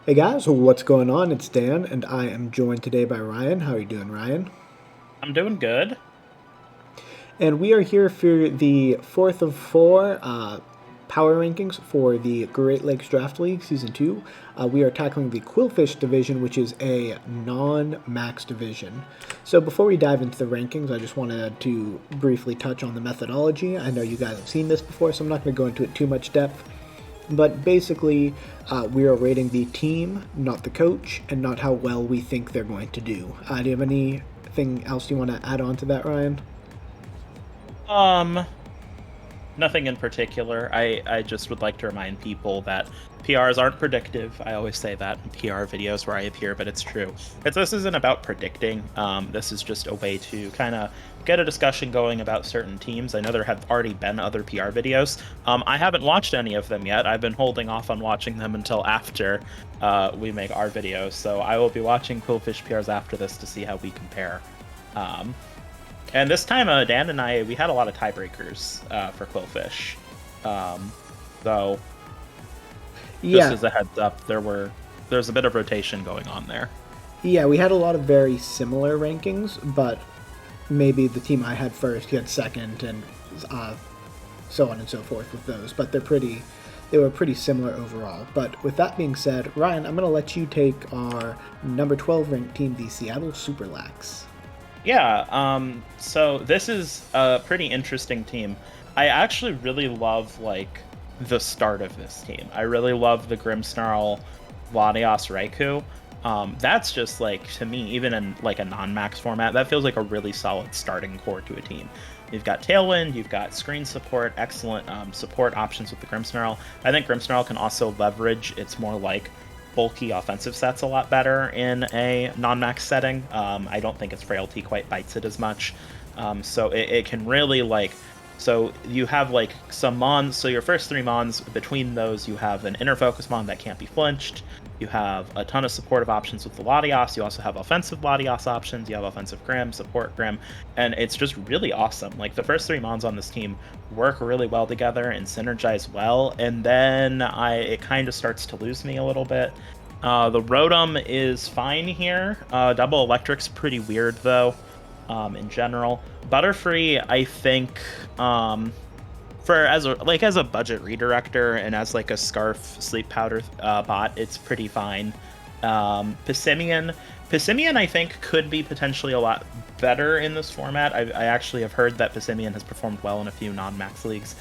Hey guys, what's going on? It's Dan, and I am joined today by Ryan. How are you doing, Ryan? I'm doing good. And we are here for the fourth of four power rankings for the Great Lakes Draft League Season 2. We are tackling the Qwilfish division, which is a non-max division. So before we dive into the rankings, I just wanted to briefly touch on the methodology. I know you guys have seen this before, so I'm not going to go into it too much depth. But basically, we are rating the team, not the coach, and not how well we think they're going to do. Do you have anything else you want to add on to that, Ryan? Um, Nothing in particular. I just would like to remind people that PRs aren't predictive. I always say that in PR videos where I appear, but it's true. This isn't about predicting. This is just a way to kind of get a discussion going about certain teams. I know there have already been other PR videos. I haven't watched any of them yet. I've been holding off on watching them until after we make our videos. So I will be watching Qwilfish PRs after this to see how we compare. Um, and this time, Dan and we had a lot of tiebreakers for Qwilfish. Um, though, just Yeah, as a heads up, there's a bit of rotation going on there. yeah, we had a lot of very similar rankings, but maybe the team I had first, he had second, and uh, so on and so forth with those. But they were pretty similar overall. But with that being said, Ryan, I'm going to let you take our number 12 ranked team, the Seattle Superlax. Yeah, so this is a pretty interesting team. I actually really love like the start of this team. I really love the Grimmsnarl Latios Raikou. That's just like to me, even in like a non-max format, that feels like a really solid starting core to a team. You've got Tailwind, you've got screen support, excellent support options with the Grimmsnarl. I think Grimmsnarl can also leverage its more like bulky offensive sets a lot better in a non-max setting. I don't think its frailty quite bites it as much. So it can really like. So you have like some mons. So your first three mons, between those, you have an inner focus mon that can't be flinched. You have a ton of supportive options with the Latios. You also have offensive Latios options. You have offensive Grim, support Grim, and it's just really awesome. Like the first three mons on this team work really well together and synergize well, and then it kind of starts to lose me a little bit. The Rotom is fine here. Double Electric's pretty weird though. In general, Butterfree, I think, for as a budget redirector and as like a scarf sleep powder bot, it's pretty fine. Pissimian, I think, could be potentially a lot better in this format. I actually have heard that Pissimian has performed well in a few non-max leagues.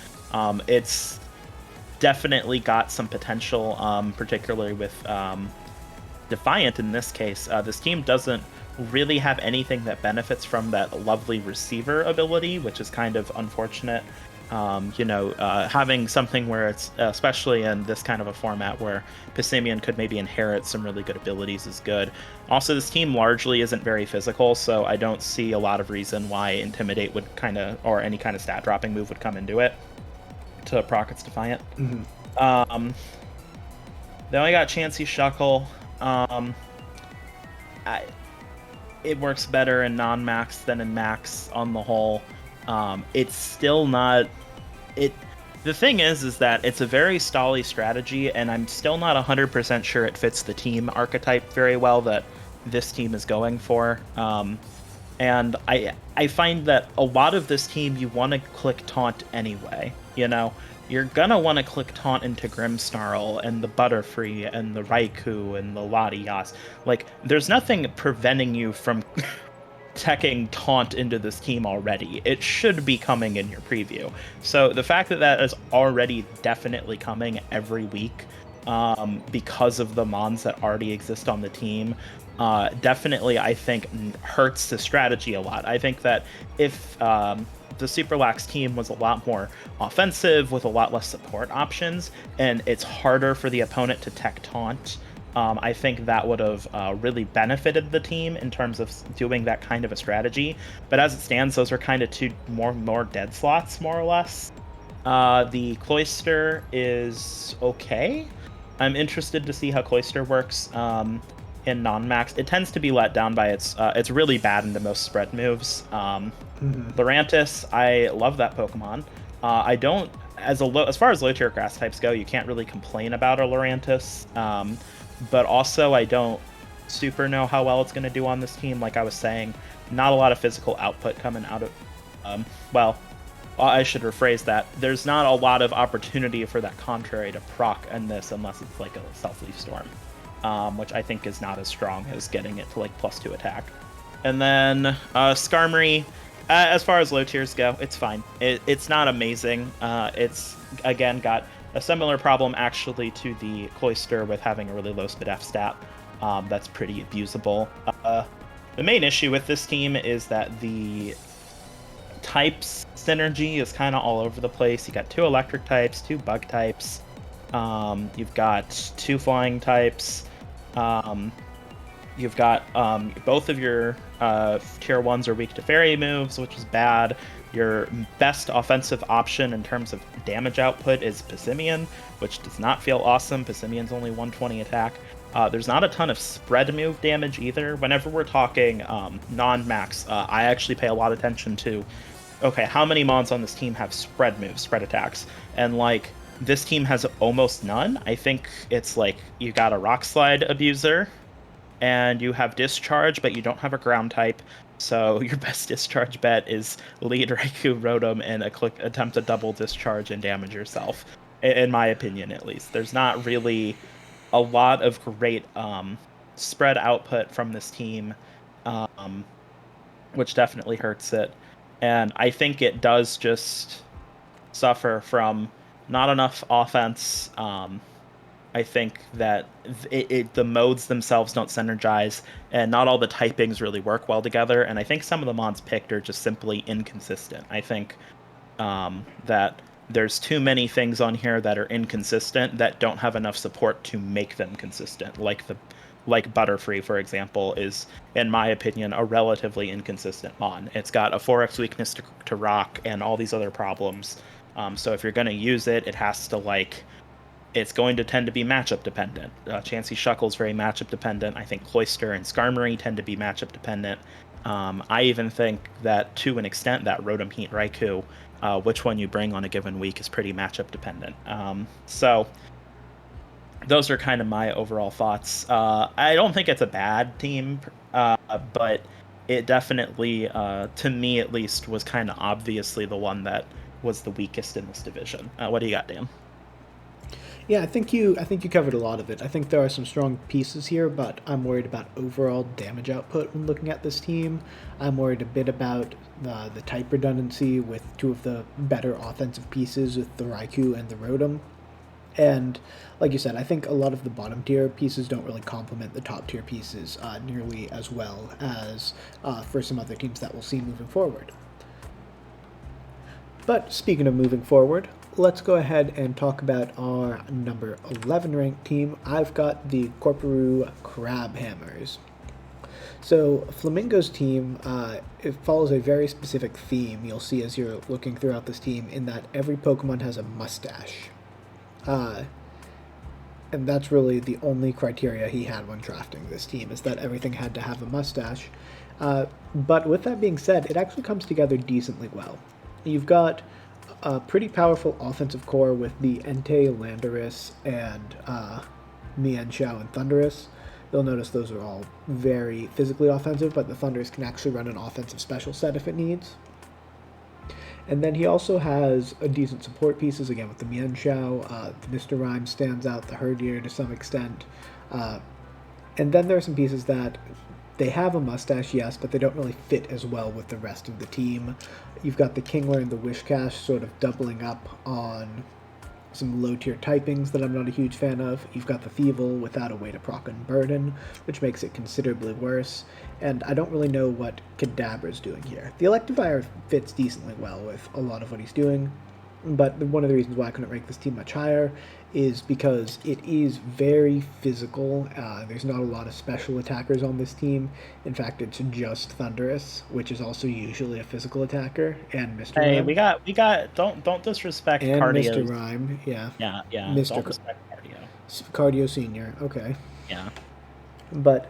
It's definitely got some potential, particularly with Defiant in this case. This team doesn't really have anything that benefits from that lovely receiver ability, which is kind of unfortunate. Having something where it's, especially in this kind of a format where Pissimian could maybe inherit some really good abilities, is good. Also, this team largely isn't very physical, so I don't see a lot of reason why Intimidate would kind of, or any kind of stat dropping move would come into it to proc its Defiant. Mm-hmm. Um, then we got Chansey Shuckle. I, it works better in non-max than in max on the whole. It's still not it. The thing is that it's a very stally strategy, and I'm still not 100% sure it fits the team archetype very well that this team is going for. And I find that a lot of this team you want to click taunt anyway. You're gonna want to click taunt into Grimmsnarl and the Butterfree and the Raikou and the Latias. Like, there's nothing preventing you from teching taunt into this team already. It should be coming in your preview. So the fact that that is already definitely coming every week, because of the mons that already exist on the team, definitely I think hurts the strategy a lot. I think that if the Superlax team was a lot more offensive with a lot less support options, and it's harder for the opponent to tech taunt, I think that would have really benefited the team in terms of doing that kind of a strategy. But as it stands, those are kind of two more dead slots, more or less. The Cloyster is okay. I'm interested to see how Cloyster works in non-max. It tends to be let down by it's really bad into most spread moves. Mm-hmm. Lurantis, I love that Pokemon. I don't as far as low tier grass types go, you can't really complain about a Lurantis. but also I don't super know how well it's going to do on this team. Like I was saying, not a lot of physical output coming out of. Well, I should rephrase that. There's not a lot of opportunity for that contrary to proc in this unless it's like a Self-Leaf Storm, which I think is not as strong as getting it to like +2 attack. And then Skarmory, as far as low tiers go, it's fine. It's not amazing. It's, again, got a similar problem actually to the Cloyster with having a really low SpDef stat. That's pretty abusable. The main issue with this team is that the types synergy is kind of all over the place. You got 2 electric types, 2 bug types. You've got 2 flying types. You've got both of your tier 1s are weak to fairy moves, which is bad. Your best offensive option in terms of damage output is Pissimian, which does not feel awesome. Pissimian's only 120 attack. There's not a ton of spread move damage either. Whenever we're talking non-max, I actually pay a lot of attention to, okay, how many mons on this team have spread moves, spread attacks? And like, this team has almost none. I think it's like, you got a Rock Slide abuser, and you have Discharge, but you don't have a ground type. So your best Discharge bet is lead Raikou Rotom and attempt a double Discharge and damage yourself, in my opinion at least. There's not really a lot of great spread output from this team, which definitely hurts it. And I think it does just suffer from not enough offense. I think that the modes themselves don't synergize, and not all the typings really work well together. And I think some of the mons picked are just simply inconsistent. I think that there's too many things on here that are inconsistent that don't have enough support to make them consistent. Like Butterfree, for example, is, in my opinion, a relatively inconsistent mon. It's got a 4x weakness to rock and all these other problems. So if you're going to use it, it has to it's going to tend to be matchup dependent. Chansey Shuckle's very matchup dependent. I think Cloyster and Skarmory tend to be matchup dependent. I even think that, to an extent, that Rotom Heat Raikou, which one you bring on a given week, is pretty matchup dependent. So those are kind of my overall thoughts. I don't think it's a bad team, but it definitely, to me at least, was kind of obviously the one that was the weakest in this division. What do you got, Dan? Yeah, I think you covered a lot of it. I think there are some strong pieces here, but I'm worried about overall damage output when looking at this team. I'm worried a bit about the type redundancy with 2 of the better offensive pieces with the Raikou and the Rotom. And like you said, I think a lot of the bottom tier pieces don't really complement the top tier pieces nearly as well as for some other teams that we'll see moving forward. But speaking of moving forward, let's go ahead and talk about our number 11 ranked team. I've got the Corporoo Crabhammers. So Flamingos team, it follows a very specific theme you'll see as you're looking throughout this team, in that every Pokemon has a mustache. And that's really the only criteria he had when drafting this team, is that everything had to have a mustache. But with that being said, it actually comes together decently well. You've got a pretty powerful offensive core with the Entei, Landorus, and Mienshao and Thundurus. You'll notice those are all very physically offensive, but the Thundurus can actually run an offensive special set if it needs. And then he also has a decent support pieces, again with the Mienshao. The Mr. Rhyme stands out, the Herdier to some extent. And then there are some pieces that they have a mustache, yes, but they don't really fit as well with the rest of the team. You've got the Kingler and the Wishcash sort of doubling up on some low-tier typings that I'm not a huge fan of. You've got the Thievul without a way to proc and burden, which makes it considerably worse. And I don't really know what Kadabra's doing here. The Electivire fits decently well with a lot of what he's doing, but one of the reasons why I couldn't rank this team much higher is because it is very physical. There's not a lot of special attackers on this team. In fact, it's just Thundurus, which is also usually a physical attacker, and Mr. Hey, Rhyme. we got. Don't disrespect And Cardio. Mr. Rhyme, yeah. Yeah. Mr. Don't respect Cardio. Cardio Senior, okay. Yeah. But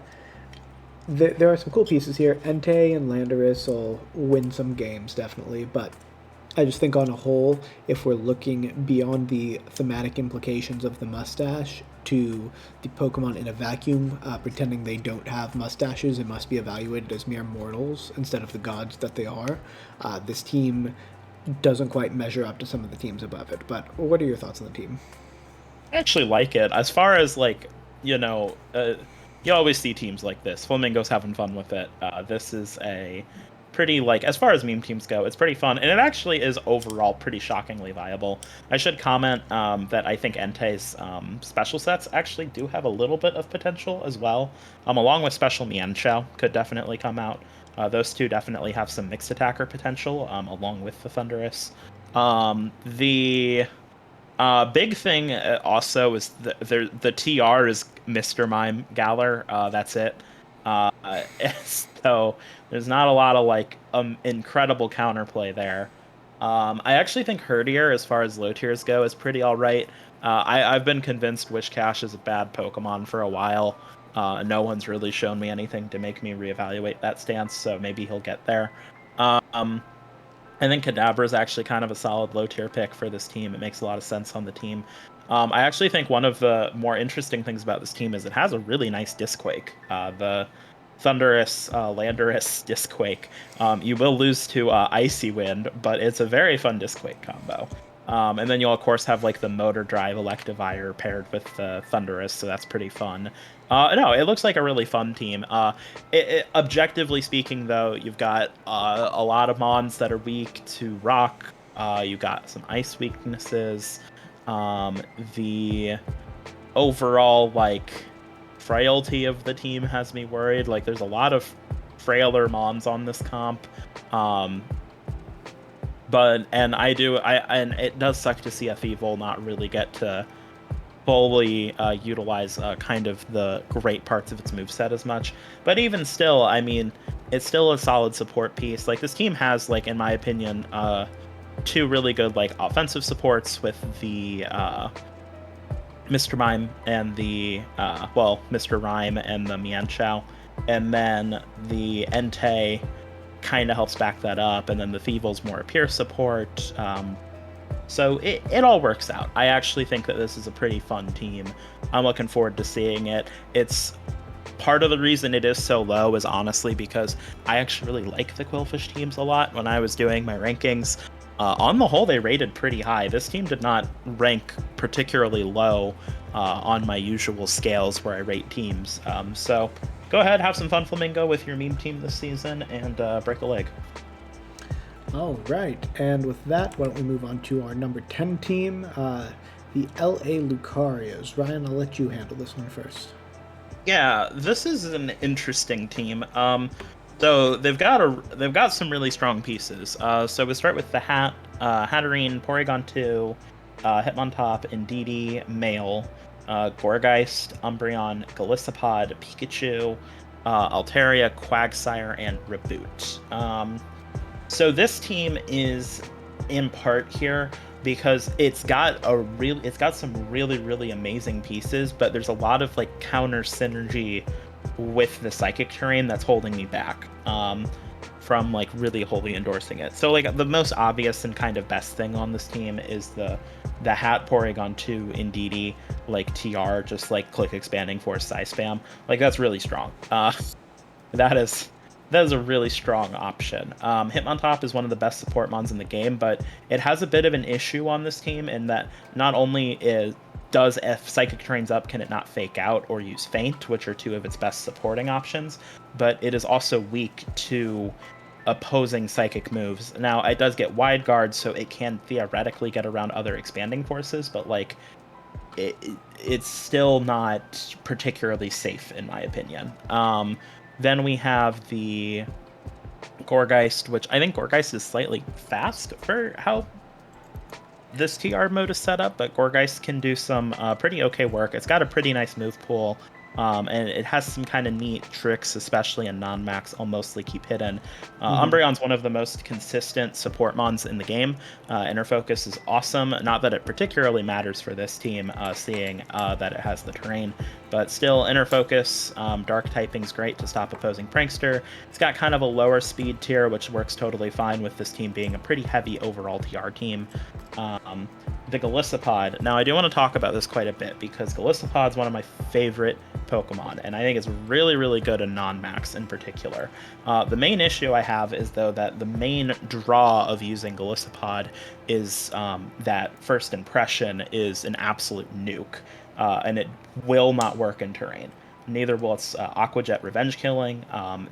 there are some cool pieces here. Entei and Landorus will win some games, definitely, but I just think on a whole, if we're looking beyond the thematic implications of the mustache to the Pokemon in a vacuum, pretending they don't have mustaches and must be evaluated as mere mortals instead of the gods that they are, this team doesn't quite measure up to some of the teams above it. But what are your thoughts on the team? I actually like it. As far as like, you know, you always see teams like this. Flamingos having fun with it. This is a pretty like, as far as meme teams go, it's pretty fun, and it actually is overall pretty shockingly viable. I should comment that I think Entei's special sets actually do have a little bit of potential as well. Along with special Mienshao could definitely come out. Those two definitely have some mixed attacker potential, along with the Thunderous. The big thing also is the TR is Mr. Mime Galar. That's it. Uh, so there's not a lot of like incredible counterplay there. I actually think Herdier, as far as low tiers go, is pretty all right. I've been convinced Wishcash is a bad Pokemon for a while. No one's really shown me anything to make me reevaluate that stance, so maybe he'll get there. Um, I think Kadabra is actually kind of a solid low tier pick for this team. It makes a lot of sense on the team. I actually think one of the more interesting things about this team is it has a really nice Disquake. The Thunderous, Landorus, Disquake. You will lose to Icy Wind, but it's a very fun Disquake combo. And then you'll of course have like the Motor Drive Electivire paired with the Thunderous, so that's pretty fun. No, it looks like a really fun team. Objectively speaking, though, you've got a lot of mons that are weak to rock. You've got some ice weaknesses. The overall like frailty of the team has me worried. Like, there's a lot of frailer mons on this comp. But and it does suck to see a Thievul not really get to fully utilize kind of the great parts of its moveset as much. But even still, I mean, it's still a solid support piece. Like, this team has, like, in my opinion, two really good like offensive supports with the Mr. Mime and the Mr. Rhyme and the Mienshao, and then the Entei kind of helps back that up, and then the Thievul's more pure support. So it all works out. I actually think that this is a pretty fun team. I'm looking forward to seeing it. It's part of the reason it is so low is honestly because I actually really like the Qwilfish teams a lot. When I was doing my rankings, on the whole, they rated pretty high. This team did not rank particularly low on my usual scales where I rate teams. So go ahead, have some fun, Flamingo, with your meme team this season, and break a leg. All right, and with that, why don't we move on to our number 10 team, the LA Lucarios. Ryan, I'll let you handle this one first. Yeah, this is an interesting team. So they've got some really strong pieces. So we start with the Hatterene, Porygon 2, Hitmontop, Indeedee, Male, Gourgeist, Umbreon, Golisopod, Pikachu, Altaria, Quagsire, and Reboot. So this team is in part here because it's got some really amazing pieces, but there's a lot of like counter synergy with the psychic terrain that's holding me back from like really wholly endorsing it. So like the most obvious and kind of best thing on this team is the Hat Porygon 2 Indeedee like TR, just like click expanding force size spam. Like, that's really strong. That is a really strong option. Hitmontop is one of the best support mons in the game, but it has a bit of an issue on this team in that not only does if Psychic Terrain's up, can it not Fake Out or use Feint, which are two of its best supporting options, but it is also weak to opposing Psychic moves. Now, it does get Wide Guard, so it can theoretically get around other expanding forces, but like, it's still not particularly safe, in my opinion. Then we have the Gourgeist, which I think Gourgeist is slightly fast for how this TR mode is set up, but Gourgeist can do some pretty okay work. It's got a pretty nice move pool. And it has some kind of neat tricks, especially in non-max. I'll mostly keep hidden. Umbreon's one of the most consistent support mons in the game. Inner Focus is awesome. Not that it particularly matters for this team, seeing that it has the terrain, but still, Inner Focus, Dark typing's great to stop opposing Prankster. It's got kind of a lower speed tier, which works totally fine with this team being a pretty heavy overall TR team. The Golisopod. Now, I do want to talk about this quite a bit because Golisopod's one of my favorite Pokemon, and I think it's really, really good in non-max in particular. The main issue I have is, though, that the main draw of using Golisopod is that first impression is an absolute nuke, and it will not work in terrain. Neither will its Aqua Jet revenge killing.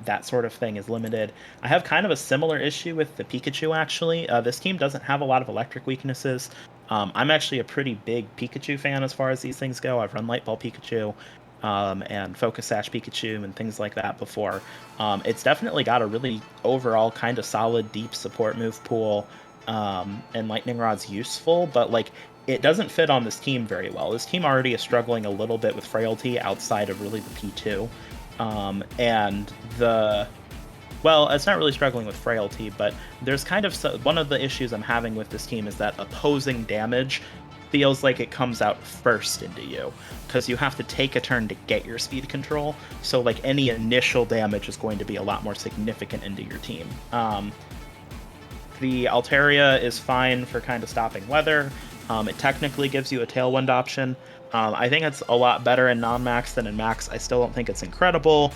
That sort of thing is limited. I have kind of a similar issue with the Pikachu, actually. This team doesn't have a lot of electric weaknesses. I'm actually a pretty big Pikachu fan as far as these things go. I've run Light Ball Pikachu and Focus Sash Pikachu and things like that before. It's definitely got a really overall kind of solid, deep support move pool, and Lightning Rod's useful, but like it doesn't fit on this team very well. This team already is struggling a little bit with frailty outside of really the P2. And well, it's not really struggling with frailty, but there's kind of one of the issues I'm having with this team is that opposing damage feels like it comes out first into you, because you have to take a turn to get your speed control, so like any initial damage is going to be a lot more significant into your team. The Altaria is fine for kind of stopping weather. It technically gives you a Tailwind option. I think it's a lot better in non-max than in max. I still don't think it's incredible.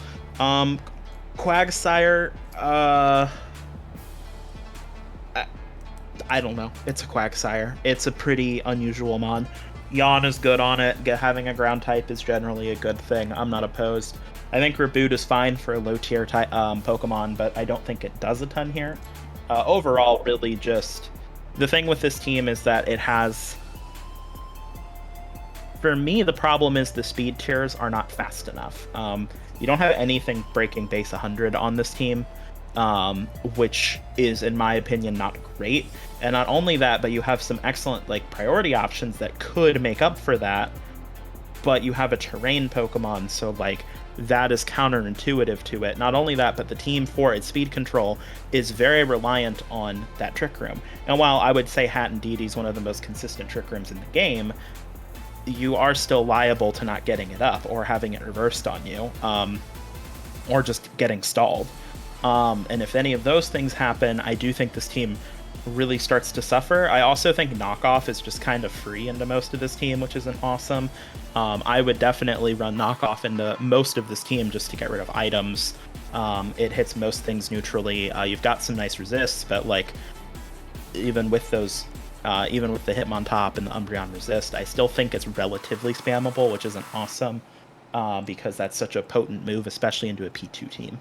Quagsire, I don't know. It's a Quagsire. It's a pretty unusual mon. Yawn is good on it. Having a ground type is generally a good thing. I'm not opposed. I think Reboot is fine for a low tier Pokemon, but I don't think it does a ton here. Overall, really just the thing with this team is that it has, for me, the problem is the speed tiers are not fast enough. You don't have anything breaking base 100 on this team, which is, in my opinion, not great. And not only that, but you have some excellent like priority options that could make up for that, but you have a terrain Pokemon, so like that is counterintuitive to it. Not only that, but the team, for its speed control, is very reliant on that Trick Room. And while I would say Hat and Deedee is one of the most consistent Trick Rooms in the game, you are still liable to not getting it up or having it reversed on you, or just getting stalled. And if any of those things happen, I do think this team really starts to suffer. I also think Knockoff is just kind of free into most of this team, which isn't awesome. I would definitely run Knockoff into most of this team just to get rid of items. It hits most things neutrally. You've got some nice resists, but like even with those, even with the Hitmontop and the Umbreon resist, I still think it's relatively spammable, which isn't awesome, because that's such a potent move, especially into a P2 team.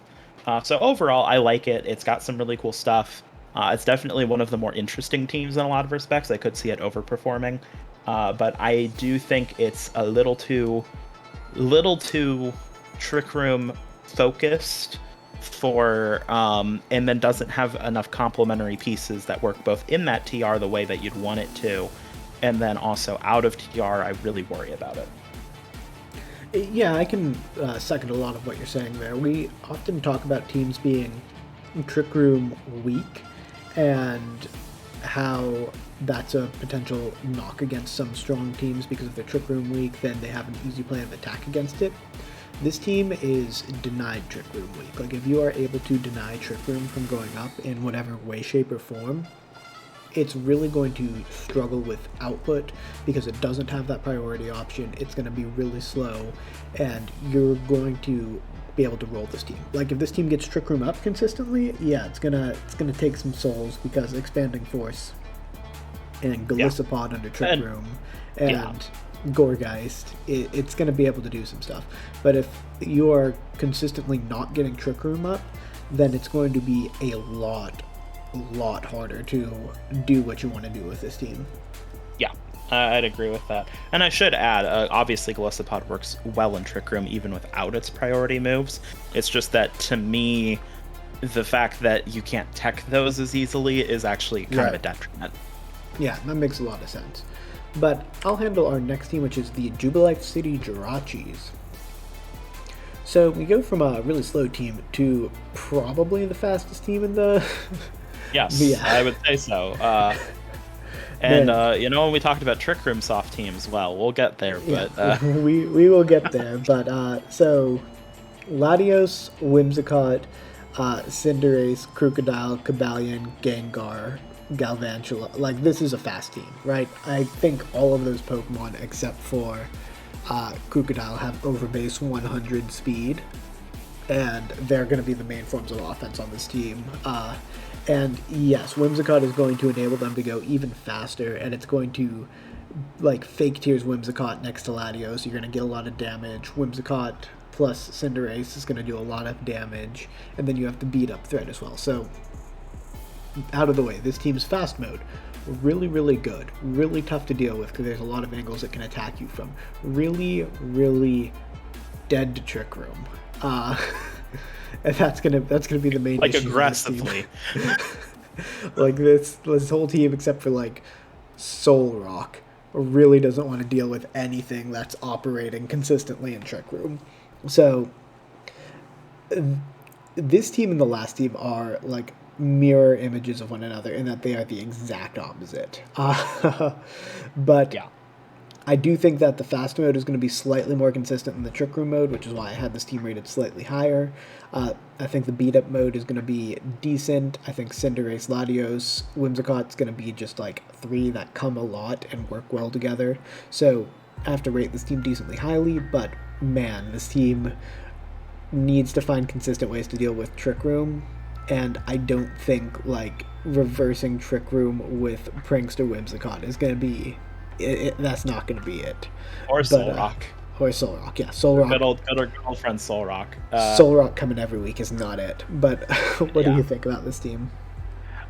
So overall, I like it. It's got some really cool stuff. It's definitely one of the more interesting teams in a lot of respects. I could see it overperforming, but I do think it's a little too Trick Room focused for, and then doesn't have enough complementary pieces that work both in that TR the way that you'd want it to, and then also out of TR. I really worry about it. Yeah, I can second a lot of what you're saying there. We often talk about teams being Trick Room weak, and how that's a potential knock against some strong teams because if they're Trick Room weak, then they have an easy plan of attack against it. This team is denied Trick Room weak. Like, if you are able to deny Trick Room from going up in whatever way, shape, or form, it's really going to struggle with output because it doesn't have that priority option. It's going to be really slow, and you're going to be able to roll this team. Like, if this team gets Trick Room up consistently, yeah, it's gonna take some souls because Expanding Force and Golisopod under Trick Room and Gourgeist, it's gonna be able to do some stuff. But if you are consistently not getting Trick Room up, then it's going to be a lot harder to do what you want to do with this team. Yeah, I'd agree with that. And I should add, obviously Golisopod works well in Trick Room even without its priority moves. It's just that, to me, the fact that you can't tech those as easily is actually kind of a detriment. Yeah, that makes a lot of sense. But I'll handle our next team, which is the Jubilee City Jirachis. So we go from a really slow team to probably the fastest team in the. Yes, Yeah. I would say so. And when we talked about Trick Room soft teams, well, we'll get there. But we will get there. But so Latios, Whimsicott, Cinderace, Crocodile, Cobalion, Gengar, Galvantula. Like, this is a fast team, right? I think all of those Pokemon except for Crocodile have over base 100 speed, and they're going to be the main forms of offense on this team. And yes, Whimsicott is going to enable them to go even faster, and it's going to like fake tears Whimsicott next to Latios. You're going to get a lot of damage. Whimsicott plus Cinderace is going to do a lot of damage, and then you have to beat up Thread as well. So out of the way, this team's fast mode, really, really good. Really tough to deal with because there's a lot of angles it can attack you from. Really, really dead to Trick Room. And that's gonna be the main like issue aggressively. Like this whole team except for like Solrock really doesn't want to deal with anything that's operating consistently in Trick Room. So this team and the last team are like mirror images of one another in that they are the exact opposite. But yeah. I do think that the fast mode is going to be slightly more consistent than the Trick Room mode, which is why I had this team rated slightly higher. I think the beat up mode is going to be decent. I think Cinderace, Latios, Whimsicott's going to be just like three that come a lot and work well together. So I have to rate this team decently highly, but man, this team needs to find consistent ways to deal with Trick Room, and I don't think like reversing Trick Room with Prankster Whimsicott is going to be that's not going to be it. Or Solrock. Or Solrock, yeah. Solrock. Good old friend Solrock. Solrock coming every week is not it. But what do you think about this team?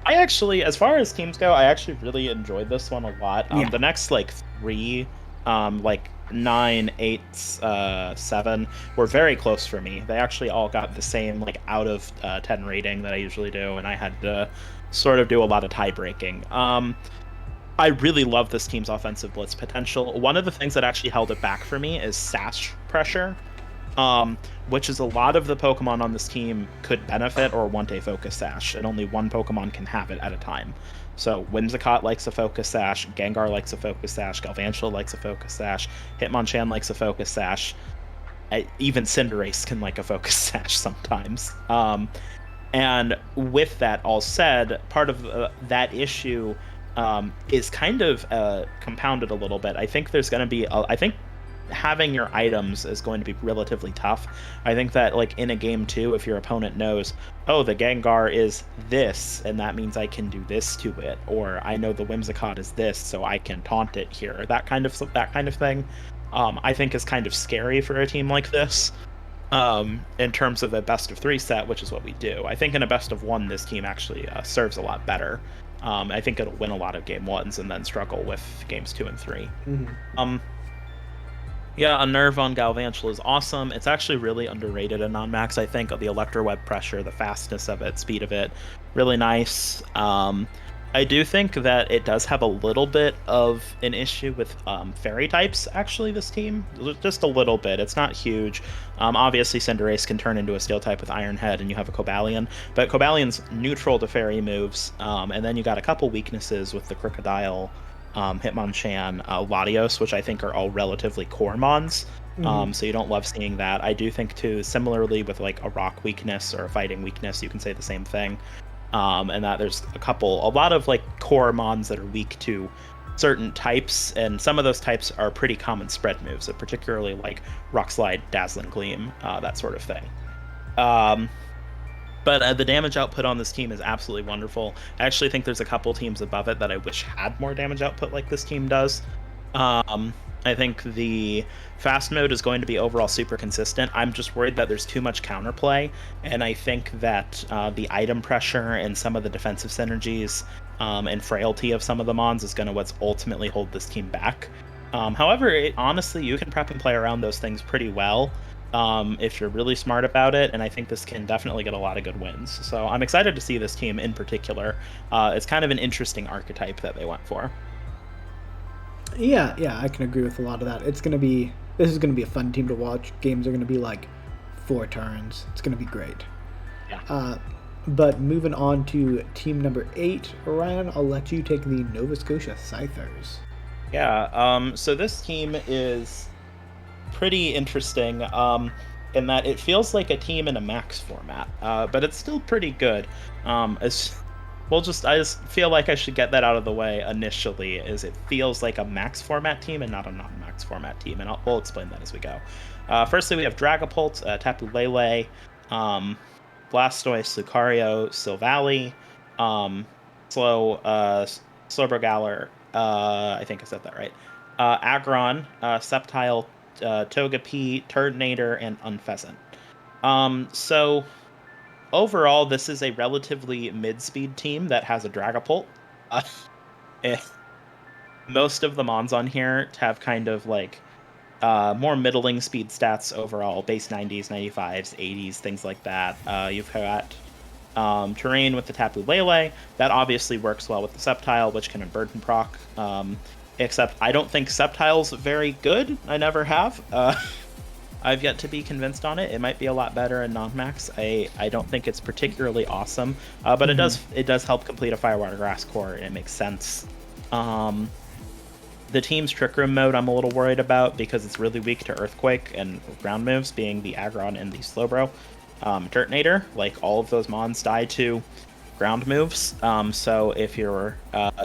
I actually, as far as teams go, I actually really enjoyed this one a lot. The next like three, like 9, 8, 7 were very close for me. They actually all got the same like out of 10 rating that I usually do, and I had to sort of do a lot of tie breaking. I really love this team's offensive blitz potential. One of the things that actually held it back for me is sash pressure, which is a lot of the Pokemon on this team could benefit or want a focus sash, and only one Pokemon can have it at a time. So Whimsicott likes a focus sash, Gengar likes a focus sash, Galvantula likes a focus sash, Hitmonchan likes a focus sash, even Cinderace can like a focus sash sometimes. And with that all said, part of that issue is kind of compounded a little bit. I think there's going to be, I think having your items is going to be relatively tough. I think that like in a game too, if your opponent knows, oh, the Gengar is this, and that means I can do this to it, or I know the Whimsicott is this, so I can taunt it here. That kind of thing, I think is kind of scary for a team like this. In terms of a best of 3 set, which is what we do. I think in a best of 1, this team actually serves a lot better. I think it'll win a lot of game 1s and then struggle with games 2 and 3. Mm-hmm. Yeah, a nerve on Galvantula is awesome. It's actually really underrated in non-max, I think, of the electroweb pressure, the fastness of it, speed of it. Really nice. I do think that it does have a little bit of an issue with fairy types, actually, this team. Just a little bit. It's not huge. Obviously, Cinderace can turn into a steel type with Iron Head, and you have a Cobalion. But Cobalion's neutral to fairy moves. And then you got a couple weaknesses with the Crocodile, Hitmonchan, Latios, which I think are all relatively core mons. So you don't love seeing that. I do think, too, similarly with like a rock weakness or a fighting weakness, you can say the same thing. And that there's a lot of like core mons that are weak to certain types, and some of those types are pretty common spread moves, particularly like Rock Slide, Dazzling Gleam, that sort of thing. But the damage output on this team is absolutely wonderful. I actually think there's a couple teams above it that I wish had more damage output like this team does. I think the fast mode is going to be overall super consistent. I'm just worried that there's too much counterplay, and I think that the item pressure and some of the defensive synergies and frailty of some of the mons is going to what's ultimately hold this team back. However, honestly, you can prep and play around those things pretty well if you're really smart about it, and I think this can definitely get a lot of good wins. So I'm excited to see this team in particular. It's kind of an interesting archetype that they went for. Yeah, I can agree with a lot of that. This is gonna be a fun team to watch. Games are gonna be like 4 turns. It's going to be great. Yeah. But moving on to team number 8, Ryan, I'll let you take the Nova Scotia Scythers. Yeah. So this team is pretty interesting in that it feels like a team in a max format, but it's still pretty good. As I just feel like I should get that out of the way initially, is it feels like a max format team and not a non-max format team, and we'll explain that as we go. Firstly, we have Dragapult, Tapu Lele, um, Blastoise, Lucario, Silvally, um, Slow, Slowbro I think I said that right. Aggron, Sceptile, Togepi, Turtonator, and Unfezant. So overall, this is a relatively mid-speed team that has a Dragapult. Uh, eh, most of the Mons on here have kind of like more middling speed stats overall, base 90s, 95s, 80s, things like that. You've got terrain with the Tapu Lele. That obviously works well with the Sceptile, which can burden proc. Except I don't think Sceptile's very good. I never have. I've yet to be convinced on it. It might be a lot better in non-max. I don't think it's particularly awesome, but it does help complete a Firewater Grass core, and it makes sense. The team's Trick Room mode I'm a little worried about because it's really weak to Earthquake and ground moves, being the Aggron and the Slowbro. Turtonator, like all of those Mons die to ground moves. So if you're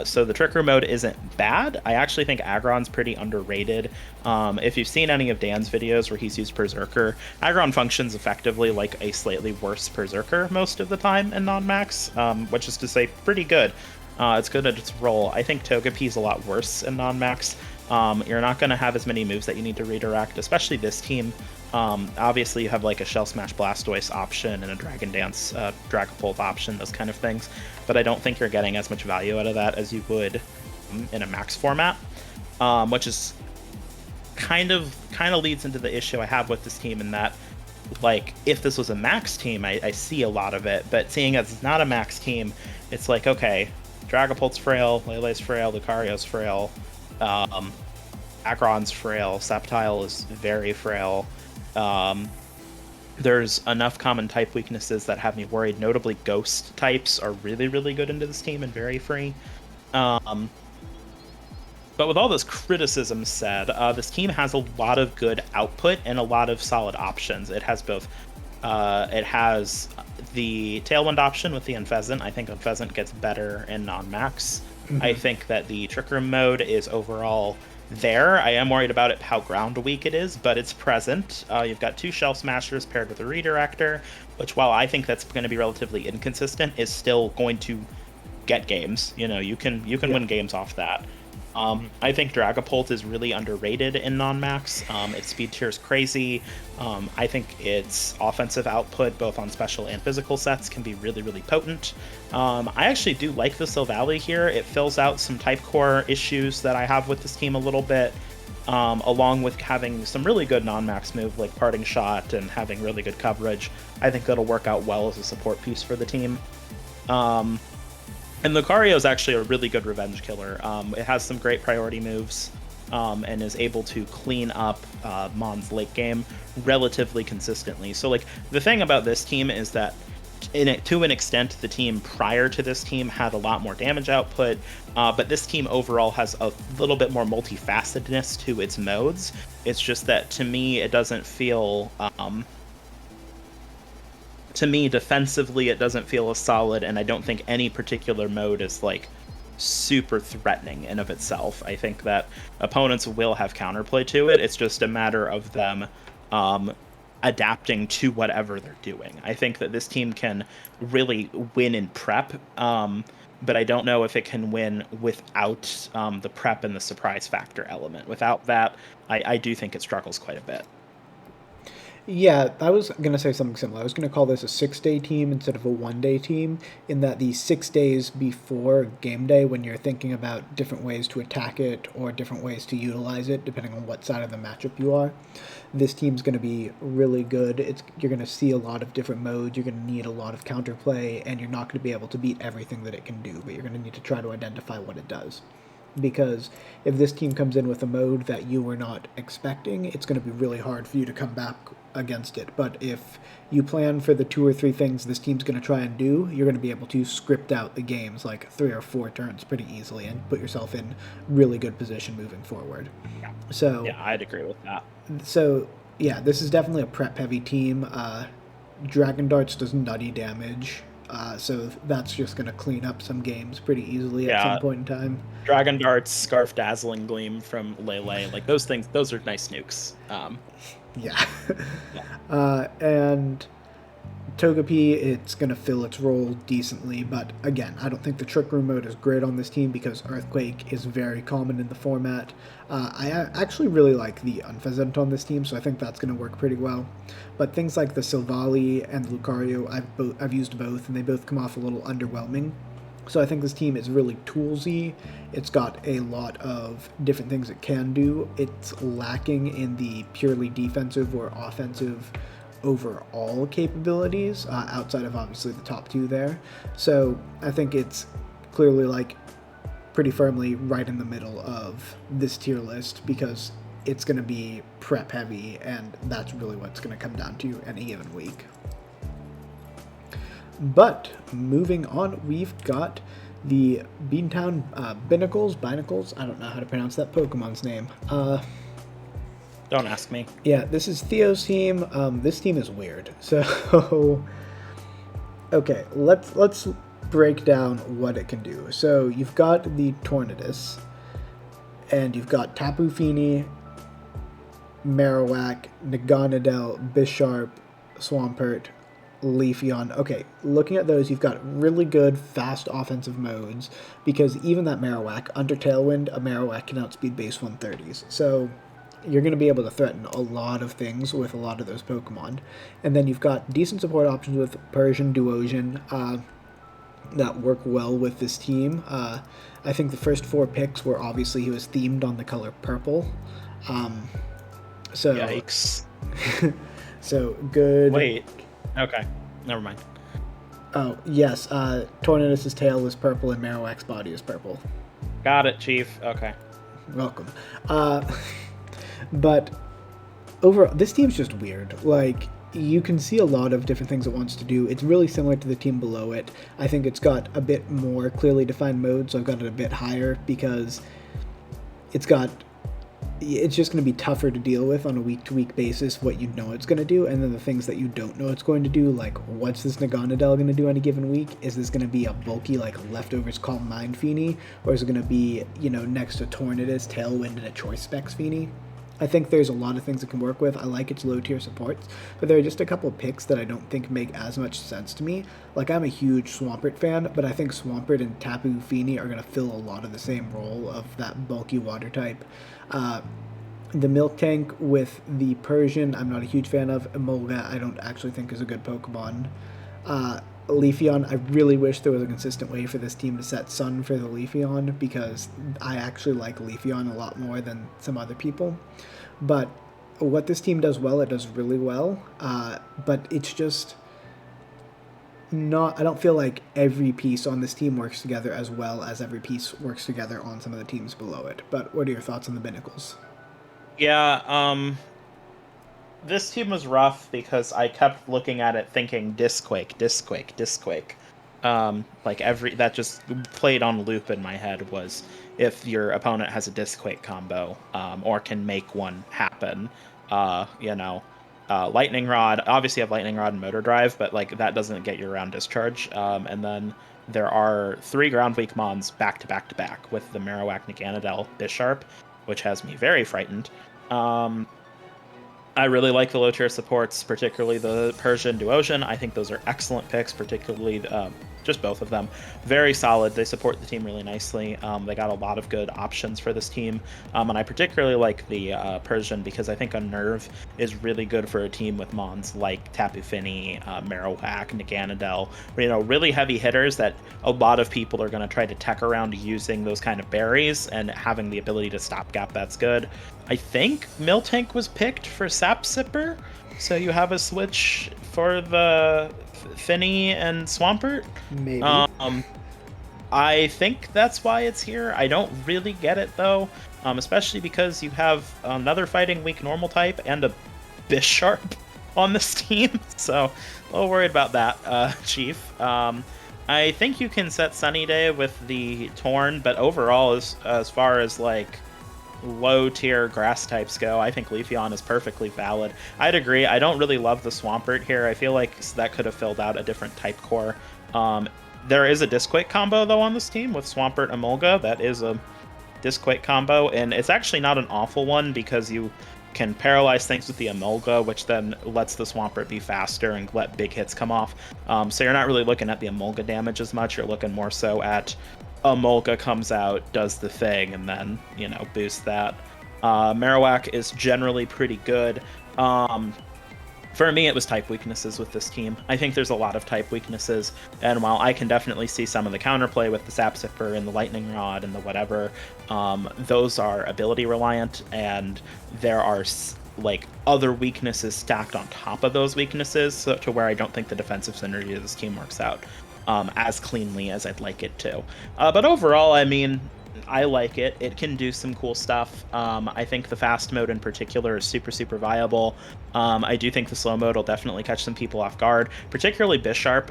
so the Trick Room mode isn't bad. I actually think Aggron's pretty underrated. If you've seen any of Dan's videos where he's used Berserker, Aggron functions effectively like a slightly worse Berserker most of the time in non-max, which is to say pretty good. It's good at its role. I think Togepi's a lot worse in non-max. You're not going to have as many moves that you need to redirect, especially this team. Obviously, you have like a Shell Smash Blastoise option and a Dragon Dance Dragapult option, those kind of things. But I don't think you're getting as much value out of that as you would in a max format, which is kind of leads into the issue I have with this team in that, like, if this was a max team, I see a lot of it. But seeing as it's not a max team, it's like, okay, Dragapult's frail, Lele's frail, Lucario's frail, Aggron's frail, Sceptile is very frail. There's enough common type weaknesses that have me worried. Notably, ghost types are really, really good into this team and very free. But with all this criticism said, this team has a lot of good output and a lot of solid options. It has both. It has the Tailwind option with the Unfezant. I think Unfezant gets better in non-max. Mm-hmm. I think that the Trick Room mode is overall there. I am worried about how ground weak it is, but it's present. You've got 2 Shell Smashers paired with a Redirector, which, while I think that's going to be relatively inconsistent, is still going to get games. You know, you can win games off that. I think Dragapult is really underrated in non-max. Its speed tier is crazy. I think its offensive output, both on special and physical sets, can be really, really potent. I actually do like the Silvally here. It fills out some type core issues that I have with this team a little bit, along with having some really good non-max move like Parting Shot and having really good coverage. I think that'll work out well as a support piece for the team. And Lucario is actually a really good revenge killer. It has some great priority moves, and is able to clean up Mon's late game relatively consistently. So, like, the thing about this team is that, to an extent, the team prior to this team had a lot more damage output, but this team overall has a little bit more multifacetedness to its modes. It's just that, to me, it doesn't feel... to me, defensively, it doesn't feel as solid, and I don't think any particular mode is, like, super threatening in of itself. I think that opponents will have counterplay to it. It's just a matter of them adapting to whatever they're doing. I think that this team can really win in prep, but I don't know if it can win without the prep and the surprise factor element. Without that, I do think it struggles quite a bit. Yeah, I was going to say something similar. I was going to call this a 6-day team instead of a 1-day team, in that the 6 days before game day, when you're thinking about different ways to attack it or different ways to utilize it, depending on what side of the matchup you are, this team's going to be really good. You're going to see a lot of different modes, you're going to need a lot of counterplay, and you're not going to be able to beat everything that it can do, but you're going to need to try to identify what it does. because if this team comes in with a mode that you were not expecting, it's going to be really hard for you to come back against it. But if you plan for the 2 or 3 things this team's going to try and do, you're going to be able to script out the games like 3 or 4 turns pretty easily and put yourself in really good position moving forward. So yeah, I'd agree with that. So yeah, this is definitely a prep heavy team. Dragon Darts does nutty damage. So that's just going to clean up some games pretty easily at some point in time. Dragon Darts, Scarf Dazzling Gleam from Lele, like those things, those are nice nukes. Yeah. And Togepi, it's going to fill its role decently, but again, I don't think the Trick Room mode is great on this team because Earthquake is very common in the format. I actually really like the Unfezant on this team, so I think that's going to work pretty well. But things like the Silvally and the Lucario, I've used both, and they both come off a little underwhelming. So I think this team is really toolsy. It's got a lot of different things it can do. It's lacking in the purely defensive or offensive overall capabilities, outside of obviously the top 2 there. So I think it's clearly like pretty firmly right in the middle of this tier list because it's going to be prep heavy, and that's really what's going to come down to any given week. But moving on, we've got the Beantown Binacles. I don't know how to pronounce that Pokemon's name. Don't ask me. Yeah, this is Theo's team. This team is weird. So, okay, let's break down what it can do. So you've got the Tornadus, and you've got Tapu Fini, Marowak, Naganadel, Bisharp, Swampert, Leafeon. Okay, looking at those, you've got really good, fast offensive modes, because even that Marowak, under Tailwind, a Marowak can outspeed base 130s. So you're going to be able to threaten a lot of things with a lot of those Pokemon. And then you've got decent support options with Persian, Duosion, that work well with this team. I think the first 4 picks were obviously he was themed on the color purple. So yikes. So good. Wait. Okay. Never mind. Oh, yes. Tornadus' tail is purple and Marowak's body is purple. Got it, Chief. Okay. Welcome. But overall, this team's just weird. Like, you can see a lot of different things it wants to do. It's really similar to the team below it. I think it's got a bit more clearly defined modes, so I've got it a bit higher because it's just going to be tougher to deal with on a week-to-week basis what you know it's going to do, and then the things that you don't know it's going to do, like what's this Naganadel going to do any given week? Is this going to be a bulky, like, Leftovers Calm Mind Fini, or is it going to be, next to Tornadus, Tailwind, and a Choice Specs Fini? I think there's a lot of things it can work with. I like its low-tier supports, but there are just a couple of picks that I don't think make as much sense to me. Like, I'm a huge Swampert fan, but I think Swampert and Tapu Fini are going to fill a lot of the same role of that bulky water type. The Milk Tank with the Persian, I'm not a huge fan of. Emolga, I don't actually think is a good Pokemon. Leafeon, I really wish there was a consistent way for this team to set Sun for the Leafeon, because I actually like Leafeon a lot more than some other people. But what this team does well, it does really well. But it's just not, I don't feel like every piece on this team works together as well as every piece works together on some of the teams below it. But what are your thoughts on the Binnacles? Yeah, this team was rough because I kept looking at it thinking Disquake. That just played on loop in my head was if your opponent has a Disquake combo, or can make one happen. Lightning Rod, obviously you have Lightning Rod and Motor Drive, but like that doesn't get you around Discharge. And then there are 3 Ground Weak Mons back to back with the Marowak, Naganadel, Bisharp, which has me very frightened. I really like the low-tier supports, particularly the Persian Duosion. I think those are excellent picks, particularly just both of them. Very solid. They support the team really nicely. They got a lot of good options for this team. And I particularly like the Persian because I think Unnerve is really good for a team with Mons like Tapu Fini, Marowak, Naganadel. Really heavy hitters that a lot of people are going to try to tech around using those kind of berries, and having the ability to stopgap, that's good. I think Miltank was picked for Sap Sipper, so you have a switch for the Finny and Swampert. Maybe. I think that's why it's here. I don't really get it though, especially because you have another fighting weak normal type and a Bisharp on this team. So a little worried about that, Chief. I think you can set Sunny Day with the Torn, but overall, as far as like low tier grass types go, I think Leafeon is perfectly valid. I'd agree. I don't really love the Swampert here. I feel like that could have filled out a different type core. Um, there is a Disquake combo though on this team with Swampert Emolga. That is a Disquake combo, and it's actually not an awful one because you can paralyze things with the Emolga, which then lets the Swampert be faster and let big hits come off. So you're not really looking at the Emolga damage as much. You're looking more so at Emolga comes out, does the thing, and then, you know, boost that. Marowak is generally pretty good. For me, it was type weaknesses with this team. I think there's a lot of type weaknesses, and while I can definitely see some of the counterplay with the Sap Zipper and the Lightning Rod and the whatever, those are ability reliant, and there are like other weaknesses stacked on top of those weaknesses, so to where I don't think the defensive synergy of this team works out as cleanly as I'd like it to. But overall, I mean, I like it. It can do some cool stuff. I think the fast mode in particular is super, super viable. I do think the slow mode will definitely catch some people off guard, particularly Bisharp.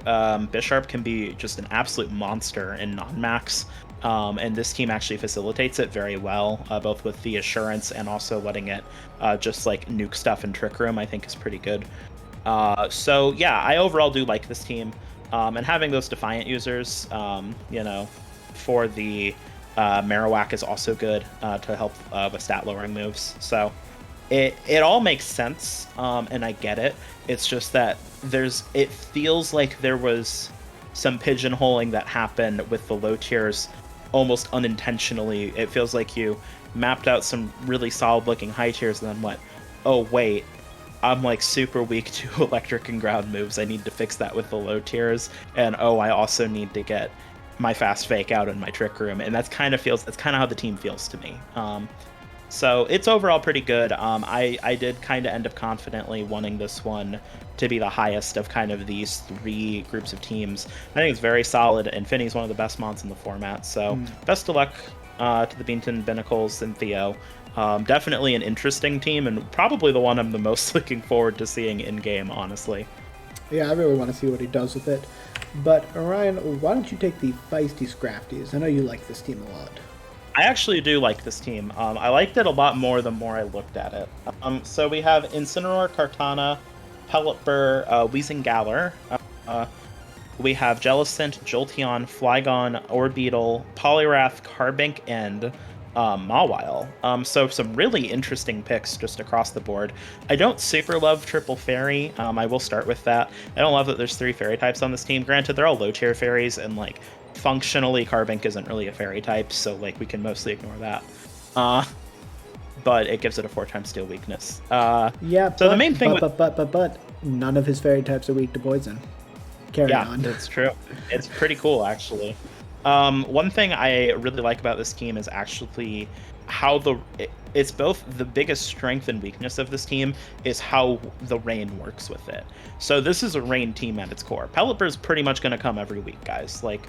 Bisharp can be just an absolute monster in non-max, and this team actually facilitates it very well, both with the assurance and also letting it just like nuke stuff in Trick Room, I think is pretty good. So yeah, I overall do like this team. And having those Defiant users, you know, for the Marowak is also good to help with stat lowering moves. So it all makes sense, and I get it. It's just that it feels like there was some pigeonholing that happened with the low tiers almost unintentionally. It feels like you mapped out some really solid looking high tiers and then went, oh wait, I'm like super weak to electric and ground moves. I need to fix that with the low tiers. And oh, I also need to get my fast fake out in my Trick Room. And that's kind of how the team feels to me. So it's overall pretty good. I did kind of end up confidently wanting this one to be the highest of kind of these three groups of teams. I think it's very solid, and Finny's one of the best mons in the format. So best of luck to the Beantown Binnacles and Theo. Definitely an interesting team, and probably the one I'm the most looking forward to seeing in-game, honestly. Yeah, I really want to see what he does with it. But, Ryan, why don't you take the feisty Scrappys? I know you like this team a lot. I actually do like this team. I liked it a lot more the more I looked at it. So we have Incineroar, Kartana, Pelipper, Weezing we have Jellicent, Jolteon, Flygon, Orbeetle, Poliwrath, Carbink, and Mawile. So some really interesting picks just across the board. I don't super love Triple Fairy. I will start with that. I don't love that there's 3 fairy types on this team. Granted, they're all low tier fairies, and like functionally Carbink isn't really a fairy type, so like we can mostly ignore that. But it gives it a 4x steel weakness. Yeah, so the main thing but none of his fairy types are weak to poison. Carry on. Yeah, that's true. It's pretty cool, actually. One thing I really like about this team is actually how it's both the biggest strength and weakness of this team is how the rain works with it. So this is a rain team at its core. Pelipper is pretty much going to come every week, guys. Like,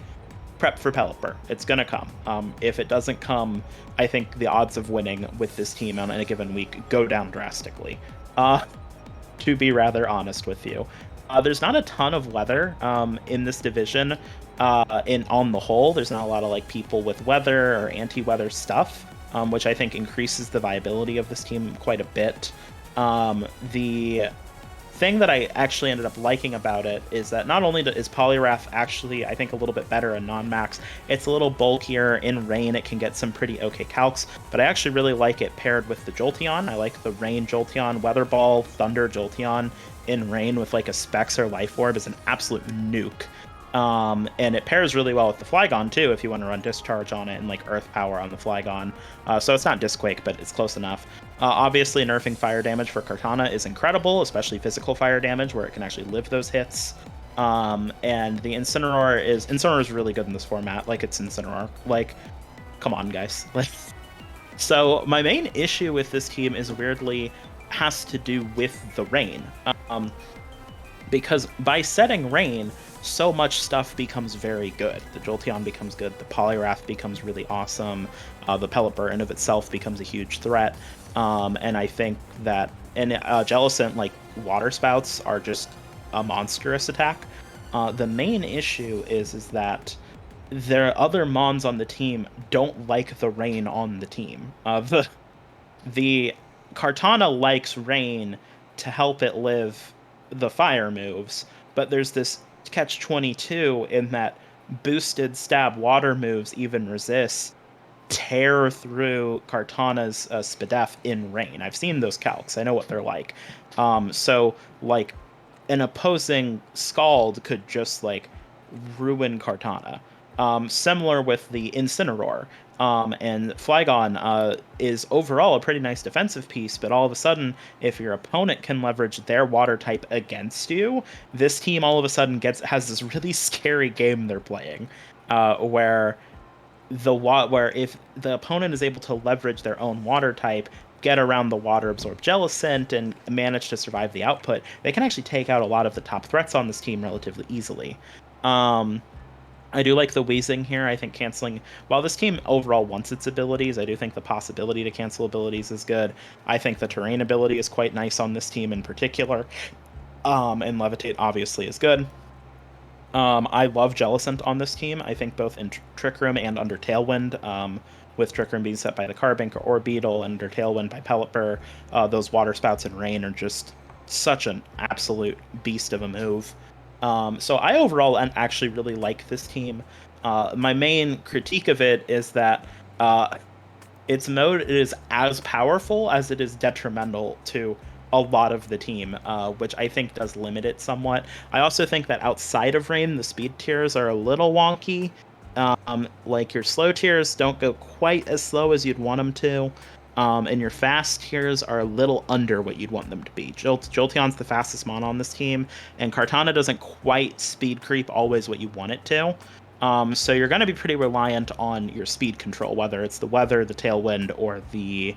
prep for Pelipper. It's going to come. If it doesn't come, I think the odds of winning with this team on a given week go down drastically. To be rather honest with you. There's not a ton of weather in this division. On the whole, there's not a lot of like people with weather or anti-weather stuff, which I think increases the viability of this team quite a bit. The thing that I actually ended up liking about it is that not only is Poliwrath actually, I think, a little bit better in non-max, it's a little bulkier. In rain, it can get some pretty okay calcs, but I actually really like it paired with the Jolteon. I like the rain Jolteon, Weather Ball, Thunder Jolteon in rain with like a Specs or Life Orb is an absolute nuke. And it pairs really well with the Flygon too if you want to run Discharge on it and like Earth Power on the Flygon. So it's not Disquake, but it's close enough. Obviously, nerfing fire damage for Kartana is incredible, especially physical fire damage where it can actually live those hits. And the Incineroar is really good in this format. Like, it's Incineroar. Like, come on, guys. Like, so my main issue with this team is weirdly has to do with the rain. because by setting rain, so much stuff becomes very good. The Jolteon becomes good. The Poliwrath becomes really awesome. The Pelipper in of itself becomes a huge threat. And I think that Jellicent, like water spouts, are just a monstrous attack. The main issue is that their other Mons on the team don't like the rain on the team. The Kartana likes rain to help it live the fire moves, but there's this catch 22 in that boosted stab water moves even resist tear through Kartana's Spadef in rain. I've seen those calcs. I know what they're like. So like an opposing Scald could just like ruin Kartana. Similar with the Incineroar. And Flygon is overall a pretty nice defensive piece, but all of a sudden, if your opponent can leverage their water type against you, this team all of a sudden has this really scary game they're playing, where where if the opponent is able to leverage their own water type, get around the water absorb Jellicent, and manage to survive the output, they can actually take out a lot of the top threats on this team relatively easily. I do like the wheezing here. I think canceling, while this team overall wants its abilities, I do think the possibility to cancel abilities is good. I think the terrain ability is quite nice on this team in particular. And Levitate obviously is good. I love Jellicent on this team. I think both in Trick Room and under Tailwind, with Trick Room being set by the Carbink or Beetle, and under Tailwind by Pelipper, those Water Spouts and Rain are just such an absolute beast of a move. So I overall actually really like this team. My main critique of it is that its mode is as powerful as it is detrimental to a lot of the team, which I think does limit it somewhat. I also think that outside of Rain, the speed tiers are a little wonky. Like your slow tiers don't go quite as slow as you'd want them to. And your fast tiers are a little under what you'd want them to be. Jolteon's the fastest mon on this team, and Kartana doesn't quite speed creep always what you want it to. So you're going to be pretty reliant on your speed control, whether it's the weather, the tailwind, or the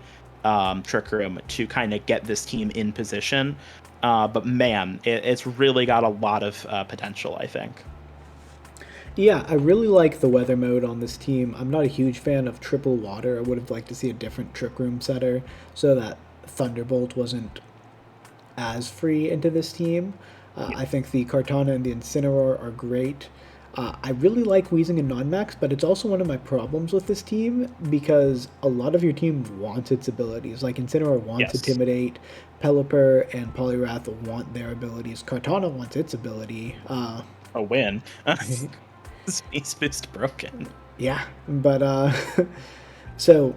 Trick Room, to kind of get this team in position. But man, it's really got a lot of potential, I think. Yeah, I really like the weather mode on this team. I'm not a huge fan of triple water. I would have liked to see a different Trick Room setter so that Thunderbolt wasn't as free into this team. I think the Kartana and the Incineroar are great. I really like Wheezing and non-max, but it's also one of my problems with this team because a lot of your team wants its abilities. Like Incineroar wants Yes. Intimidate, Pelipper and Poliwrath want their abilities. Kartana wants its ability. A win. Space boost broken. Yeah, but so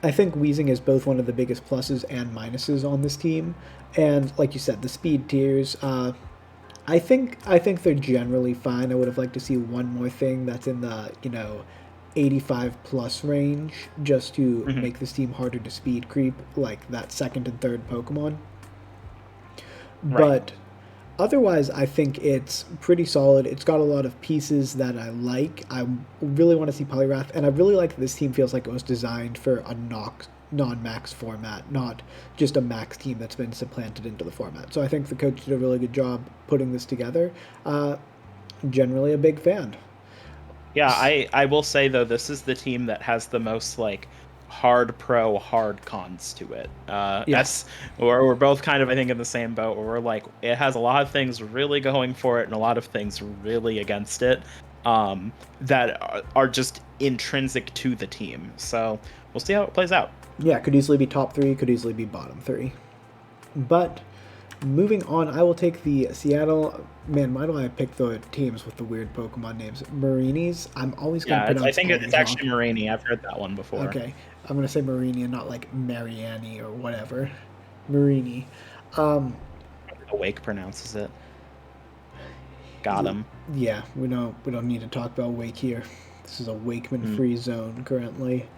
I think Wheezing is both one of the biggest pluses and minuses on this team, and like you said, the speed tiers. I think they're generally fine. I would have liked to see one more thing that's in the 85 plus range, just to Hmm. make this team harder to speed creep, like that second and third Pokemon. Right. But otherwise, I think it's pretty solid. It's got a lot of pieces that I like. I really want to see Poliwrath, and I really like this team feels like it was designed for a non-max format, not just a max team that's been supplanted into the format. So I think the coach did a really good job putting this together. Generally a big fan. Yeah, I will say though, this is the team that has the most like hard pro, hard cons to it. Yeah. That's we're both kind of, I think, in the same boat, where we're like, it has a lot of things really going for it and a lot of things really against it, that are just intrinsic to the team. So we'll see how it plays out. Yeah, could easily be top three, could easily be bottom three. But moving on, I will take the Seattle. Man, why do I pick the teams with the weird Pokemon names? Marinis. I'm always going to Yeah, I pronounce think all it's these actually wrong. Marini. I've heard that one before. Okay, I'm going to say Marini and not like Mariani or whatever. Marini. Um, Awake pronounces it. Got him. yeah, we don't need to talk about Wake here. This is a Wakeman free zone currently.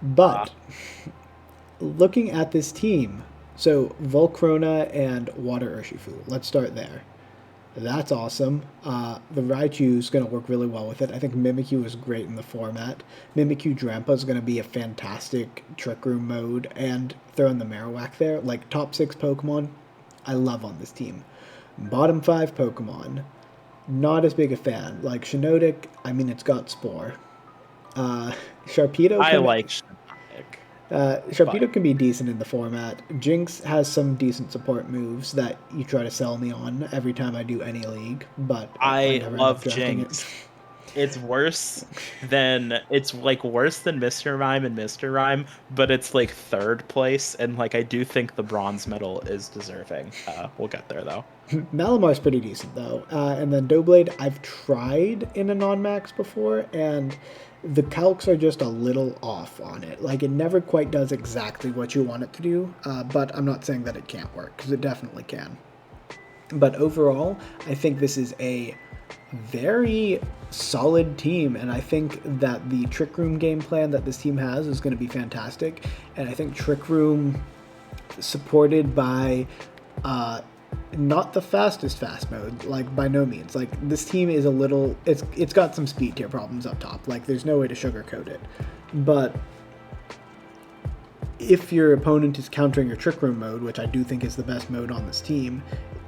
But looking at this team, so Volcrona and Water Urshifu. Let's start there. That's awesome. The Raichu is going to work really well with it. I think Mimikyu is great in the format. Mimikyu Drampa is going to be a fantastic Trick Room mode, and throwing the Marowak there, like top 6 Pokemon, I love on this team. Bottom 5 Pokemon. Not as big a fan. Like Shiinotic, I mean, it's got Spore. Sharpedo I can like Shiinotic, but Sharpedo can be decent in the format. Jinx has some decent support moves that you try to sell me on every time I do any league, but I I never end up love drafting it. Jinx. It's like worse than Mr. Rhyme and Mr. Rhyme, but it's like third place, and like I do think the bronze medal is deserving. We'll get there though. Malamar's pretty decent though, and then Doughblade I've tried in a non-max before, and the calcs are just a little off on it. Like it never quite does exactly what you want it to do, but I'm not saying that it can't work because it definitely can. But overall, I think this is a very solid team, and I think that the Trick Room game plan that this team has is going to be fantastic. And I think Trick Room, supported by not the fastest fast mode, like by no means. Like this team is a little, it's got some speed tier problems up top. Like there's no way to sugarcoat it, but if your opponent is countering your Trick Room mode, which I do think is the best mode on this team,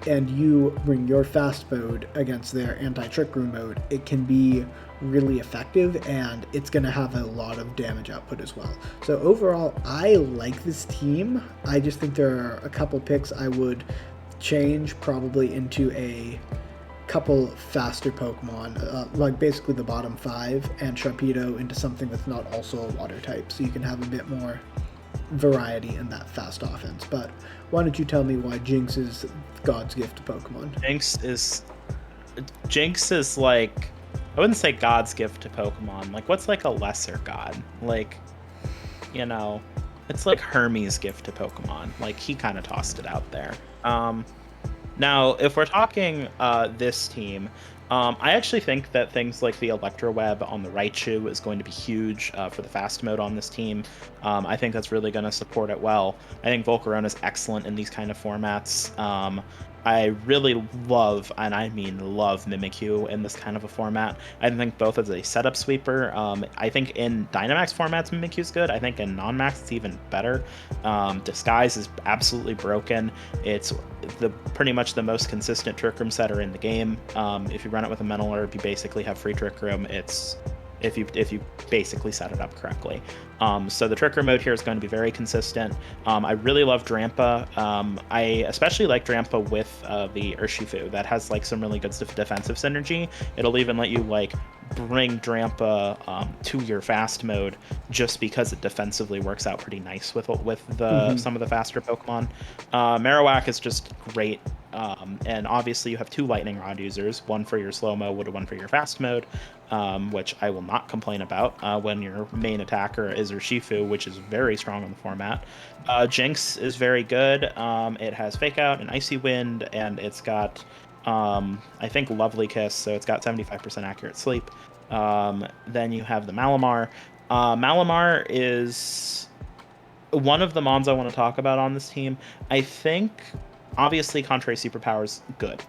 and you bring your fast mode against their anti-Trick Room mode, it can be really effective, and it's going to have a lot of damage output as well. So overall, I like this team. I just think there are a couple picks I would change probably into a couple faster Pokemon, like basically the bottom 5, and Sharpedo into something that's not also a water type, so you can have a bit more variety in that fast offense. But why don't you tell me why Jinx is God's gift to Pokemon? Jinx is like, I wouldn't say God's gift to Pokemon. Like what's like a lesser god? Like, you know, it's like Hermes' gift to Pokemon. Like he kind of tossed it out there. Now, if we're talking this team, I actually think that things like the Electroweb on the Raichu is going to be huge for the fast mode on this team. I think that's really going to support it well. I think Volcarona is excellent in these kind of formats. I really love, and I mean love, Mimikyu in this kind of a format. I think both as a setup sweeper. I think in Dynamax formats, Mimikyu's good. I think in non-max, it's even better. Disguise is absolutely broken. It's pretty much the most consistent Trick Room setter in the game. If you run it with a Mental Herb, you basically have free Trick Room. It's if you basically set it up correctly. So the Trick Room mode here is going to be very consistent. I really love Drampa. I especially like Drampa with the Urshifu. That has like some really good defensive synergy. It'll even let you like bring Drampa to your fast mode just because it defensively works out pretty nice with some of the faster Pokemon. Marowak is just great. And obviously you have 2 Lightning Rod users, one for your slow mode, one for your fast mode, which I will not complain about when your main attacker is Urshifu, which is very strong in the format. Jinx is very good. It has Fake Out and Icy Wind, and it's got, I think, Lovely Kiss, so it's got 75% accurate sleep. Then you have the Malamar. Malamar is one of the mons I want to talk about on this team. I think, obviously, Contrary Superpower's good.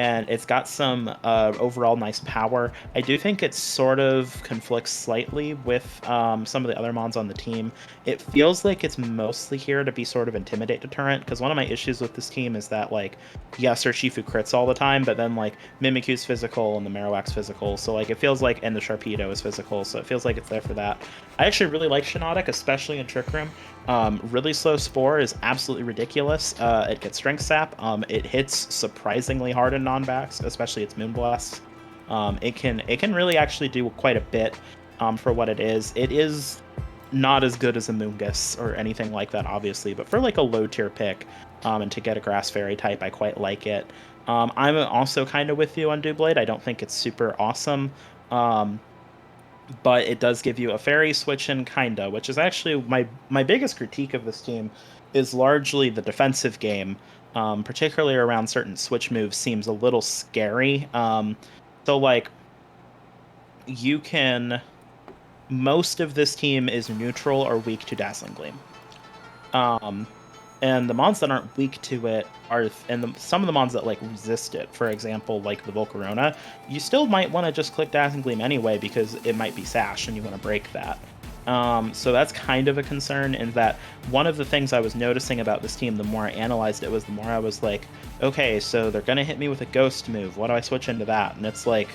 And it's got some overall nice power. I do think it sort of conflicts slightly with some of the other mons on the team. It feels like it's mostly here to be sort of Intimidate Deterrent, because one of my issues with this team is that, like, yes, Urshifu crits all the time, but then, like, Mimikyu's physical and the Marowak's physical, so, like, it feels like, and the Sharpedo is physical, so it feels like it's there for that. I actually really like Shiinotic, especially in Trick Room. Really slow Spore is absolutely ridiculous. It gets Strength Sap. It hits surprisingly hard in non-backs, especially its Moonblast. It can really actually do quite a bit for what it is. It is not as good as a Moongus or anything like that, obviously, but for like a low tier pick, and to get a Grass Fairy type, I quite like it. I'm also kind of with you on Doublade. I don't think it's super awesome. But it does give you a fairy switch in, kinda, which is actually my biggest critique of this team is largely the defensive game, particularly around certain switch moves, seems a little scary. So, like, you can... Most of this team is neutral or weak to Dazzling Gleam. And the mons that aren't weak to it are, some of the mons that like resist it, for example, like the Volcarona, you still might want to just click Dazzling Gleam anyway because it might be Sash and you want to break that. So that's kind of a concern in that one of the things I was noticing about this team, the more I analyzed it, was the more I was like, okay, so they're gonna hit me with a ghost move. What do I switch into that? And it's like,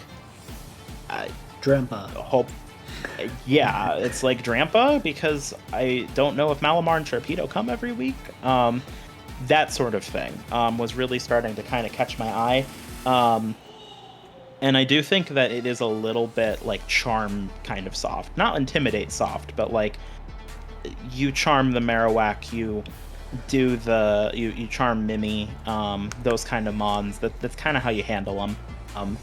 I Drampa. hope, yeah, it's like Drampa because I don't know if Malamar and Sharpedo come every week. That sort of thing was really starting to kind of catch my eye. Um, and I do think that it is a little bit like charm kind of soft, not intimidate soft, but like you charm the Marowak, you charm Mimi, those kind of mons. That's kind of how you handle them, um,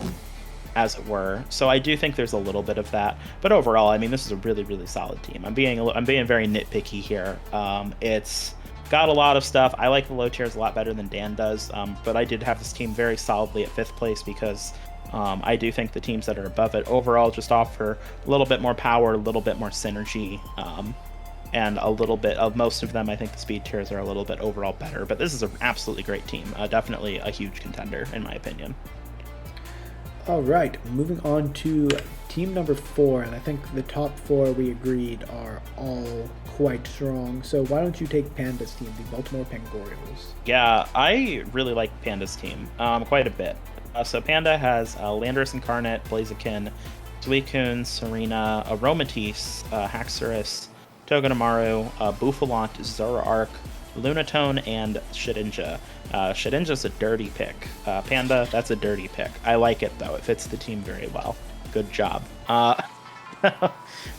as it were. So I do think there's a little bit of that, but overall, I mean, this is a really solid team. I'm being very nitpicky here. It's got a lot of stuff. I like the low tiers a lot better than Dan does, but I did have this team very solidly at 5th place because I do think the teams that are above it overall just offer a little bit more power, a little bit more synergy, and a little bit of most of them. I think the speed tiers are a little bit overall better, but this is an absolutely great team. Definitely a huge contender, in my opinion. All right, moving on to team number 4, and I think the top 4 we agreed are all quite strong. So why don't you take Pandas Team, the Baltimore Pangorials? Yeah, I really like Panda's team quite a bit. So Panda has Landorus Incarnate, Blaziken, Suicune, Serena, Aromatisse, Haxorus, Togedemaru, Bouffalant, Zoroark, Lunatone, and Shedinja. Shedinja's a dirty pick. Panda, that's a dirty pick. I like it, though. It fits the team very well. Good job.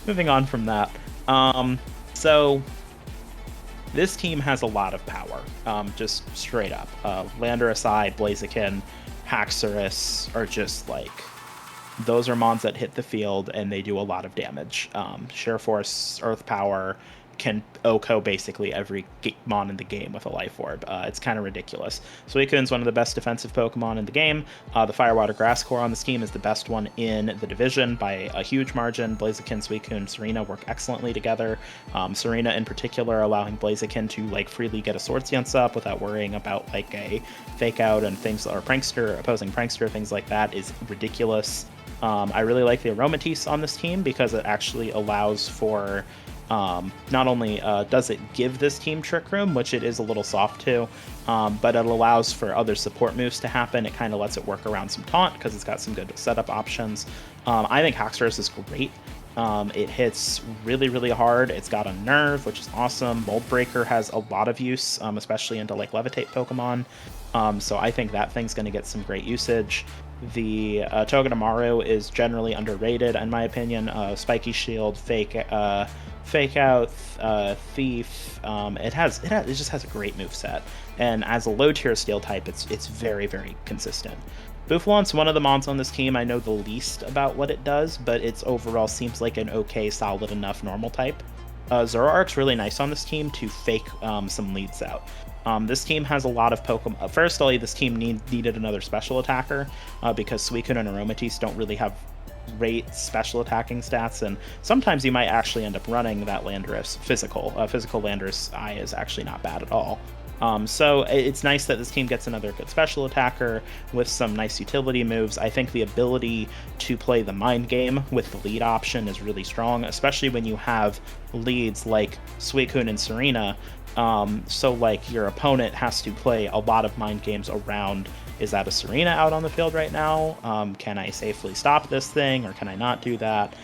Moving on from that. So this team has a lot of power, just straight up. Landorus, Blaziken, Haxorus are just like, those are mons that hit the field and they do a lot of damage. Sheer Force, Earth Power can OHKO basically every mon in the game with a Life Orb. It's kind of ridiculous. Suicune's one of the best defensive Pokemon in the game. The Firewater Grass Core on this team is the best one in the division by a huge margin. Blaziken, Suicune, Serena work excellently together. Serena in particular allowing Blaziken to like freely get a Swords Dance up without worrying about like a Fake Out and things, or Prankster, opposing Prankster, things like that is ridiculous. I really like the Aromatisse on this team because it actually allows for not only does it give this team Trick Room, which it is a little soft to, but it allows for other support moves to happen. It kind of lets it work around some taunt because it's got some good setup options. I think Haxorus is great. It hits really hard. It's got a Nerve, which is awesome. Mold Breaker has a lot of use, especially into like Levitate Pokemon. So I think that thing's going to get some great usage. The Togedemaru is generally underrated, in my opinion. Spiky Shield, Fake Out, Thief. It just has a great move set, and as a low tier Steel type, it's very consistent. Bouffalant's one of the mons on this team I know the least about what it does, but it's overall seems like an okay, solid enough normal type. Zoroark's really nice on this team to fake some leads out. This team has a lot of Pokemon. Firstly, this team needed another special attacker because Suicune and Aromatisse don't really have great special attacking stats, and sometimes you might actually end up running that Landorus physical. Physical Landorus I is actually not bad at all. So it's nice that this team gets another good special attacker with some nice utility moves. I think the ability to play the mind game with the lead option is really strong, especially when you have leads like Suicune and Serena. So like your opponent has to play a lot of mind games around, is that a Serena out on the field right now? Can I safely stop this thing, or can I not do that?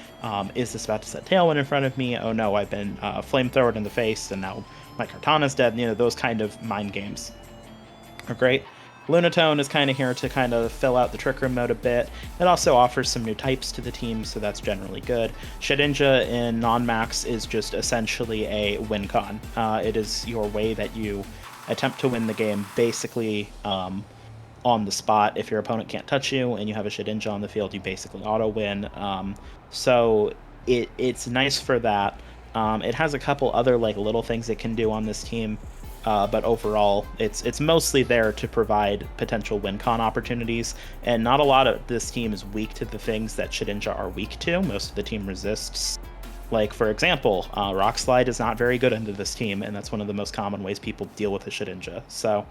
Is this about to set Tailwind in front of me? Oh no, I've been flamethrowered in the face and now my Kartana's dead. You know, those kind of mind games are great. Lunatone is kind of here to kind of fill out the Trick Room mode a bit. It also offers some new types to the team, so that's generally good. Shedinja in non-max is just essentially a win con. It is your way that you attempt to win the game basically on the spot. If your opponent can't touch you and you have a Shedinja on the field, you basically auto-win. So it's nice for that. It has a couple other like little things it can do on this team, but overall it's mostly there to provide potential win con opportunities, and not a lot of this team is weak to the things that Shedinja are weak to. Most of the team resists. Like, for example, Rock Slide is not very good into this team, and that's one of the most common ways people deal with a Shedinja. So,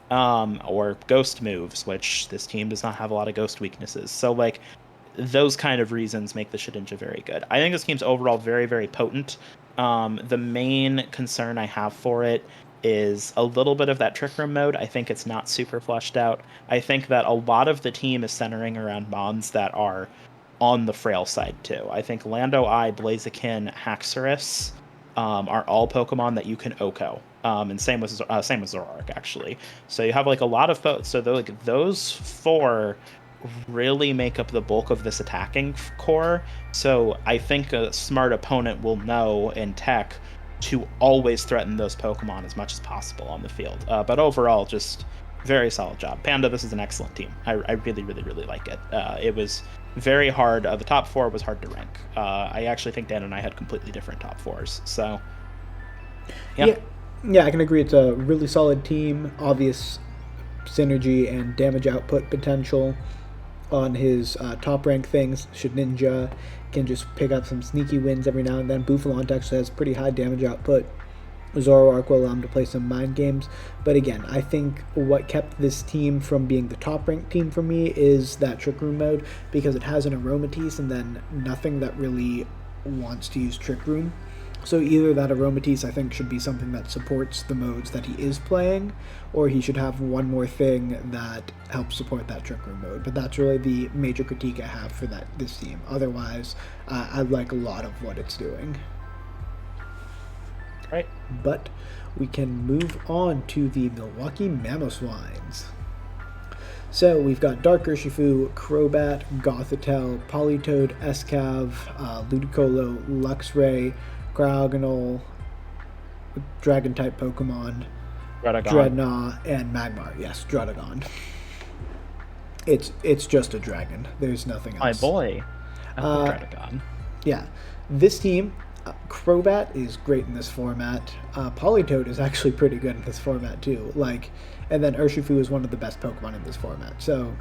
or Ghost moves, which this team does not have a lot of Ghost weaknesses. So, like, those kind of reasons make the Shedinja very good. I think this game's overall very, very potent. The main concern I have for it is a little bit of that Trick Room mode. I think it's not super fleshed out. I think that a lot of the team is centering around mons that are on the frail side too. I think Lando Eye, Blaziken, Haxorus are all Pokemon that you can OHKO. And same with Zoroark actually. So you have like a lot of like those four really make up the bulk of this attacking core. So I think a smart opponent will know in tech to always threaten those Pokemon as much as possible on the field. But overall, just very solid job. Panda, this is an excellent team. I really, really, really like it. It was very hard. The top four was hard to rank. I actually think Dan and I had completely different top fours. So, yeah, I can agree. It's a really solid team. Obvious synergy and damage output potential on his top rank things. Shedinja can just pick up some sneaky wins every now and then. Bouffalant actually has pretty high damage output. Zoroark will allow him to play some mind games. But again, I think what kept this team from being the top ranked team for me is that Trick Room mode, because it has an Aromatisse and then nothing that really wants to use Trick Room. So either that Aromatisse, I think, should be something that supports the modes that he is playing, or he should have one more thing that helps support that Trick Room mode. But that's really the major critique I have for this team. Otherwise, I like a lot of what it's doing. Right. But we can move on to the Milwaukee Mamoswines. So we've got Dark Urshifu, Crobat, Gothitelle, Politoed, Escav, Ludicolo, Luxray, Cryogonal, Dragon-type Pokemon, Dreadnought, and Magmar. Yes, Druddigon. It's just a dragon. There's nothing else. My boy. Druddigon. Yeah. This team, Crobat is great in this format. Politoed is actually pretty good in this format too. And then Urshifu is one of the best Pokemon in this format. So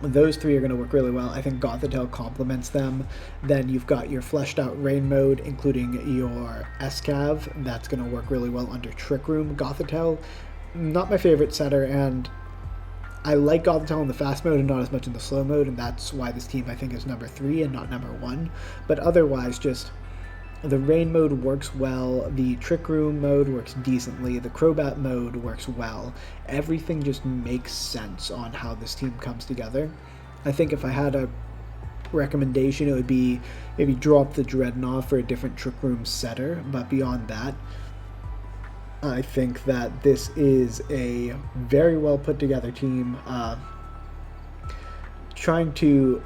those three are going to work really well. I think Gothitelle complements them. Then you've got your fleshed out rain mode, including your Escav. That's going to work really well under Trick Room. Gothitelle, not my favorite setter, and I like Gothitelle in the fast mode and not as much in the slow mode, and that's why this team I think is number 3 and not number 1. But otherwise, just the rain mode works well, the Trick Room mode works decently, the Crobat mode works well. Everything just makes sense on how this team comes together. I think if I had a recommendation, it would be maybe drop the Dreadnought for a different Trick Room setter, but beyond that, I think that this is a very well put together team. Trying to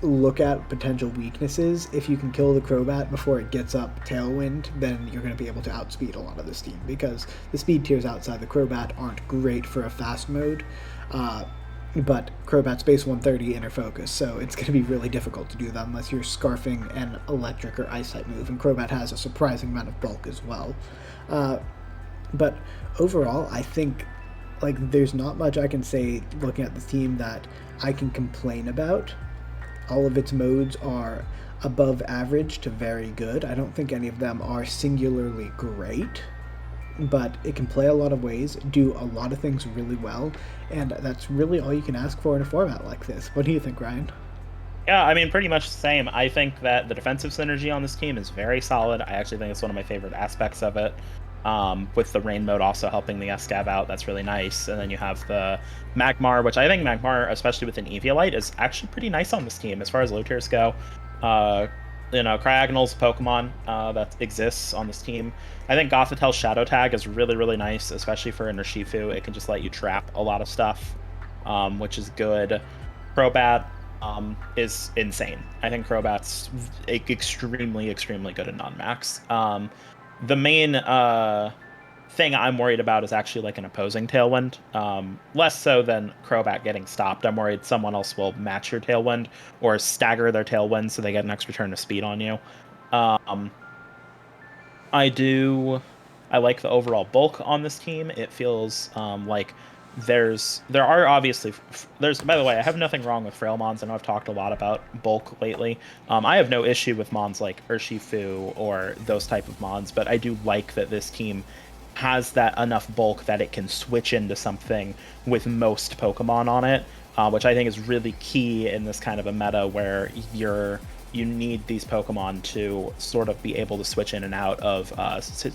look at potential weaknesses. If you can kill the Crobat before it gets up Tailwind, then you're going to be able to outspeed a lot of this team, because the speed tiers outside the Crobat aren't great for a fast mode, but Crobat's base 130 inner focus, so it's going to be really difficult to do that unless you're scarfing an electric or ice type move, and Crobat has a surprising amount of bulk as well. But overall, I think there's not much I can say looking at this team that I can complain about. All of its modes are above average to very good. I don't think any of them are singularly great, but it can play a lot of ways, do a lot of things really well, and that's really all you can ask for in a format like this. What do you think, Ryan? Yeah, I mean, pretty much the same. I think that the defensive synergy on this team is very solid. I actually think it's one of my favorite aspects of it. With the rain mode also helping the Escav out, that's really nice. And then you have the Magmar, which I think Magmar, especially with an Eviolite, is actually pretty nice on this team as far as low tiers go. Cryogonal's Pokemon that exists on this team. I think Gothitelle's Shadow Tag is really, really nice, especially for an Urshifu. It can just let you trap a lot of stuff, which is good. Crobat is insane. I think Crobat's extremely, extremely good at non-max. The main thing I'm worried about is actually an opposing Tailwind. Less so than Crobat getting stopped. I'm worried someone else will match your Tailwind or stagger their Tailwind so they get an extra turn of speed on you. I like the overall bulk on this team. It feels like there are obviously by the way, I have nothing wrong with frail mons. I know I've talked a lot about bulk lately. I have no issue with mons like Urshifu or those type of mons, but I do like that this team has that enough bulk that it can switch into something with most Pokemon on it, which I think is really key in this kind of a meta where you need these Pokemon to sort of be able to switch in and out of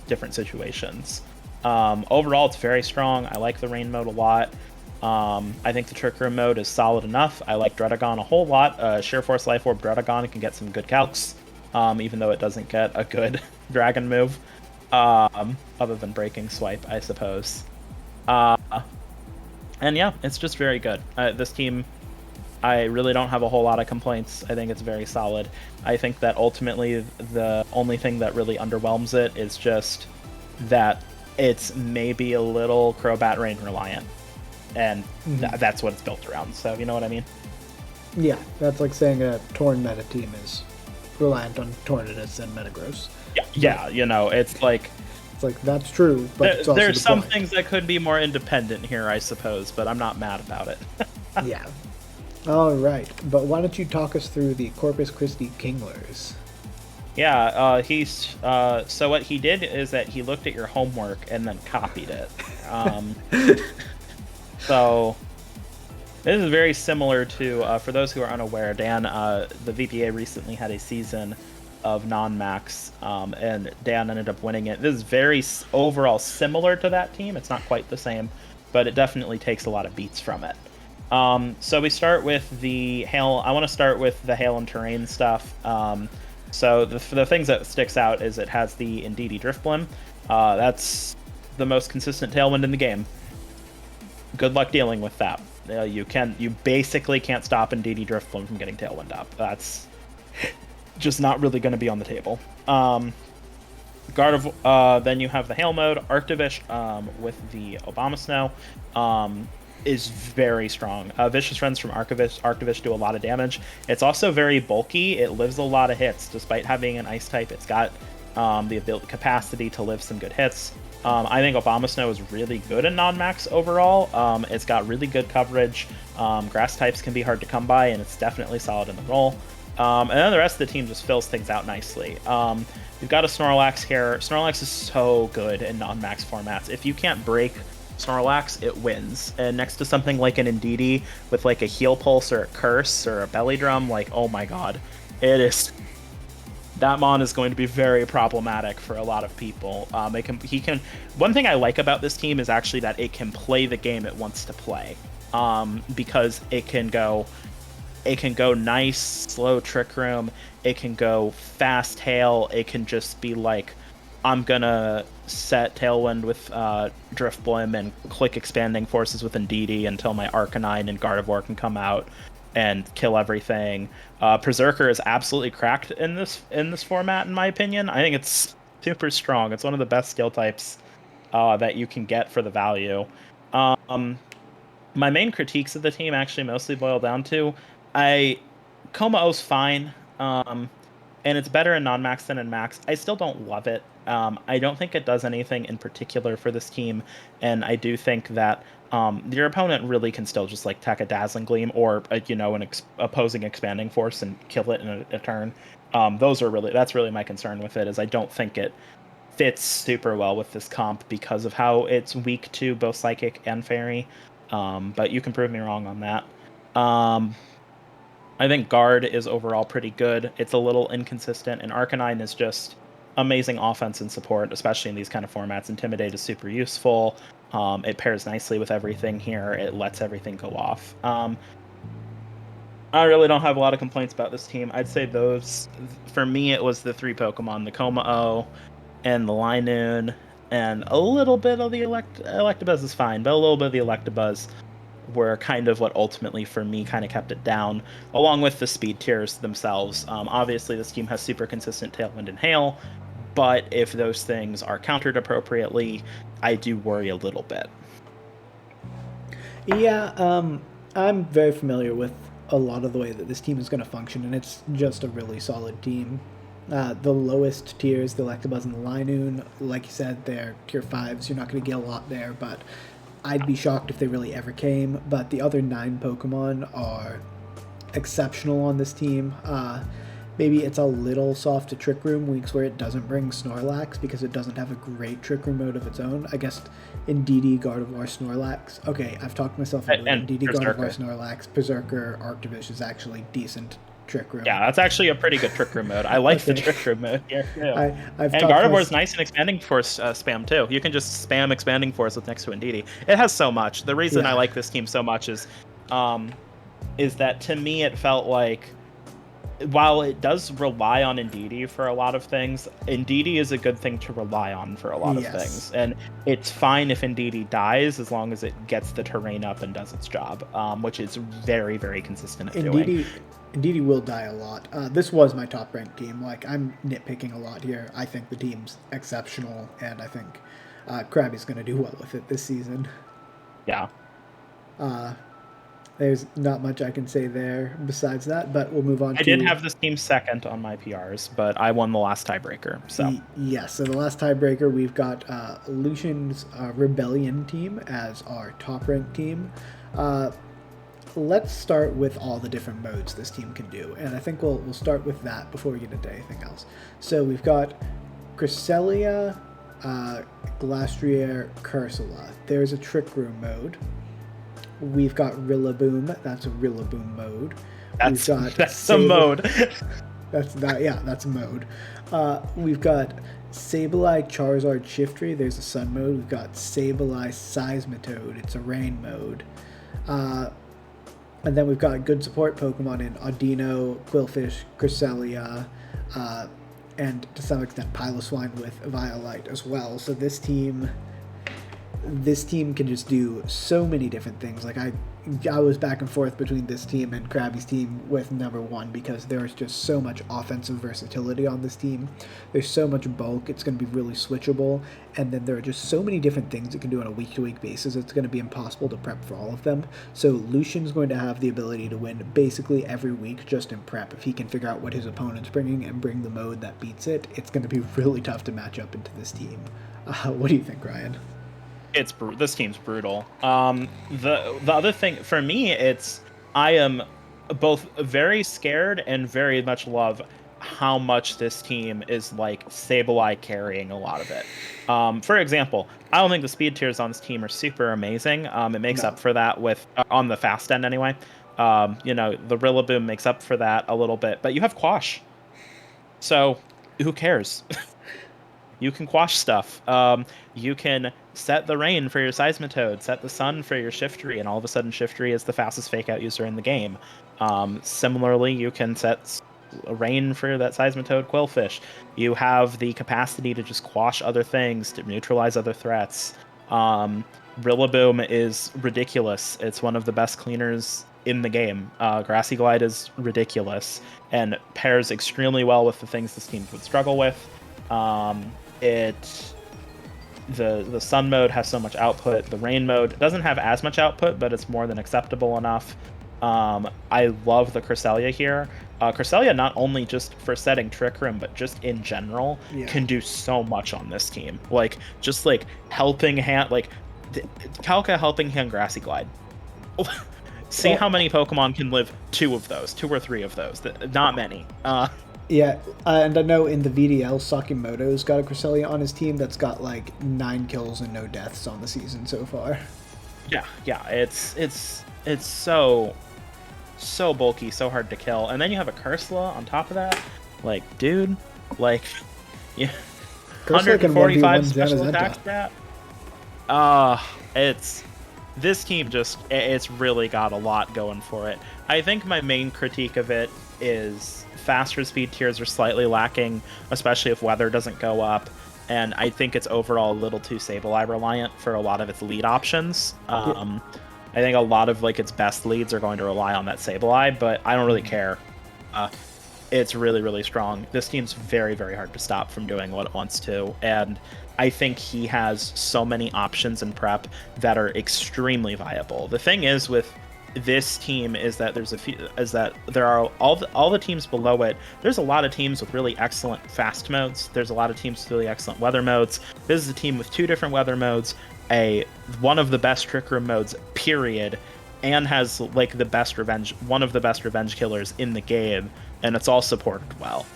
different situations. Overall, it's very strong. I like the Rain mode a lot. I think the Trick Room mode is solid enough. I like Dredagon a whole lot. Sheer Force Life Orb Dredagon can get some good calcs, even though it doesn't get a good Dragon move, other than Breaking Swipe, I suppose. And yeah, it's just very good. This team, I really don't have a whole lot of complaints. I think it's very solid. I think that ultimately the only thing that really underwhelms it is just that it's maybe a little Crobat Rain reliant. And that's what it's built around. So, you know what I mean? Yeah, that's like saying a Torn meta team is reliant on Tornadus and Metagross. Yeah, you know, it's like... It's like, that's true, but it's also there's some things that could be more independent here, I suppose, but I'm not mad about it. Yeah. All right, but why don't you talk us through the Corpus Christi Kinglers? Yeah, so what he did is that he looked at your homework and then copied it. So this is very similar to, for those who are unaware, Dan, the VPA recently had a season of non-max, and Dan ended up winning it. This is very overall similar to that team. It's not quite the same, but it definitely takes a lot of beats from it. So we start with the hail. I want to start with the hail and terrain stuff. So the things that sticks out is it has the Indeedee Drifblim. That's the most consistent Tailwind in the game. Good luck dealing with that. You basically can't stop Indeedee Drifblim from getting Tailwind up. That's just not really going to be on the table. Then you have the Hail mode. Arctivish with the Obama Snow is very strong. Vicious Friends from Arctivish do a lot of damage. It's also very bulky. It lives a lot of hits. Despite having an Ice type, it's got the capacity to live some good hits. I think Obama Snow is really good in non-max overall. It's got really good coverage. Grass types can be hard to come by, and it's definitely solid in the role. And then the rest of the team just fills things out nicely. We've got a Snorlax here. Snorlax is so good in non-max formats. If you can't break Snorlax, it wins. And next to something like an Indeedee with like a Heal Pulse or a Curse or a Belly Drum, like, oh my god. It is... That mon is going to be very problematic for a lot of people. One thing I like about this team is actually that it can play the game it wants to play, because it can go nice, slow Trick Room. It can go fast Hail. It can just be like, I'm gonna set Tailwind with Drifblim and click Expanding Forces with Indeedee until my Arcanine and Gardevoir can come out and kill everything. Berserker is absolutely cracked in this format, in my opinion. I think it's super strong. It's one of the best skill types that you can get for the value. My main critiques of the team actually mostly boil down to Como-O's fine, and it's better in non-max than in max. I still don't love it. I don't think it does anything in particular for this team, and I do think that your opponent really can still just like tech a Dazzling Gleam or an opposing Expanding Force and kill it in a turn. That's really my concern with it, is I don't think it fits super well with this comp because of how it's weak to both Psychic and Fairy. But you can prove me wrong on that. I think Guard is overall pretty good. It's a little inconsistent, and Arcanine is just amazing offense and support, especially in these kind of formats. Intimidate is super useful. It pairs nicely with everything here. It lets everything go off. I really don't have a lot of complaints about this team. I'd say those, for me, it was the three Pokemon, the Como-O and the Linoon, and a little bit of the Electabuzz is fine, but a little bit of the Electabuzz were kind of what ultimately, for me, kind of kept it down, along with the speed tiers themselves. Obviously, this team has super consistent Tailwind and Hail, but if those things are countered appropriately, I do worry a little bit. Yeah, I'm very familiar with a lot of the way that this team is going to function, and it's just a really solid team. The lowest tiers, the Electabuzz and the Linoon, like you said, they're tier 5s. You're not going to get a lot there, but I'd be shocked if they really ever came. But the other 9 Pokemon are exceptional on this team. maybe it's a little soft to Trick Room weeks where it doesn't bring Snorlax because it doesn't have a great Trick Room mode of its own. I guess Indeedee, Gardevoir, Snorlax. Okay, I've talked myself into it. And Indeedee, Berserker. Gardevoir, Snorlax, Berserker, Arctivish is actually decent Trick Room. Yeah, that's actually a pretty good Trick Room mode. I like the Trick Room mode here too. I've and Gardevoir's nice in Expanding Force spam too. You can just spam Expanding Force with next to Indeedee. It has so much. The reason I like this team so much is that to me it felt like, while it does rely on Indeedee for a lot of things, Indeedee is a good thing to rely on for a lot of things. And it's fine if Indeedee dies as long as it gets the terrain up and does its job, which is very, very consistent at doing. Indeedee will die a lot. This was my top ranked team. Like, I'm nitpicking a lot here. I think the team's exceptional, and I think Krabby's going to do well with it this season. Yeah. There's not much I can say there besides that, but we'll move on. I did have this team second on my PRs, but I won the last tiebreaker. So so the last tiebreaker, we've got Lucian's Rebellion team as our top-ranked team. Let's start with all the different modes this team can do, and I think we'll start with that before we get into anything else. So we've got Cresselia, Glastrier, Cursula. There's a Trick Room mode. We've got Rillaboom. That's a Rillaboom mode. That's a mode. That's a mode. We've got Sableye, Charizard, Shiftry. There's a Sun mode. We've got Sableye, Seismitoad. It's a Rain mode. And then we've got good support Pokemon in Audino, Qwilfish, Cresselia, and to some extent Piloswine with Violite as well. So this team can just do so many different things. Like I was back and forth between this team and Krabby's team with number one because there's just so much offensive versatility on this team. There's so much bulk. It's going to be really switchable. And then there are just so many different things it can do on a week-to-week basis. It's going to be impossible to prep for all of them. So Lucian's going to have the ability to win basically every week just in prep. If he can figure out what his opponent's bringing and bring the mode that beats it, it's going to be really tough to match up into this team. What do you think, Ryan? This team's brutal. The other thing for me, I am both very scared and very much love how much this team is like Sableye carrying a lot of it. For example, I don't think the speed tiers on this team are super amazing. It makes up for that with on the fast end anyway. The Rillaboom makes up for that a little bit, but you have Quash, so who cares? You can quash stuff. You can set the rain for your Seismitoad, set the sun for your Shiftry, and all of a sudden Shiftry is the fastest fake-out user in the game. Similarly, you can set rain for that Seismitoad Qwilfish. You have the capacity to just quash other things, to neutralize other threats. Rillaboom is ridiculous. It's one of the best cleaners in the game. Grassy Glide is ridiculous and pairs extremely well with the things this team would struggle with. The sun mode has so much output. The rain mode doesn't have as much output, but it's more than acceptable enough. I love the Cresselia here. Cresselia, not only just for setting Trick Room, but just in general, can do so much on this team. Like, just like helping hand, like Calca helping hand Grassy Glide. See how many Pokemon can live two or three of those. Not many. And I know in the VDL, Sakimoto's got a Cresselia on his team that's got like 9 kills and no deaths on the season so far. Yeah, it's so bulky, so hard to kill, and then you have a Cursula on top of that. Like, dude, like, yeah, 145 special attack stat. This team it's really got a lot going for it. I think my main critique of it is faster speed tiers are slightly lacking, especially if weather doesn't go up, and I think it's overall a little too Sableye reliant for a lot of its lead options. I think a lot of like its best leads are going to rely on that Sableye, but I don't really care. It's really, really strong. This team's very, very hard to stop from doing what it wants to, and I think he has so many options in prep that are extremely viable. The thing is with this team is that there are all the teams below it. There's a lot of teams with really excellent fast modes. There's a lot of teams with really excellent weather modes. This is a team with 2 different weather modes, one of the best Trick Room modes, period, and has like one of the best revenge killers in the game. and it's all supported well.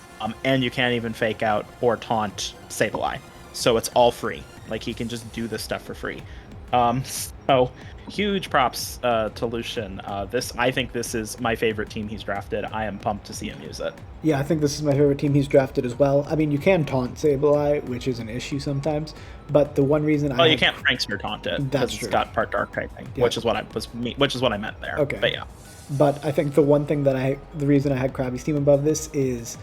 And you can't even fake out or taunt Sableye, so it's all free. Like, he can just do this stuff for free. So huge props to Lucian. I think this is my favorite team he's drafted. I am pumped to see him use it. Yeah, I think this is my favorite team he's drafted as well. I mean, you can taunt Sableye, which is an issue sometimes, but the one reason you can't Prankster taunt it because it's got part dark typing, which is what I meant there. Okay. But yeah. But I think the reason I had Krabby's team above this is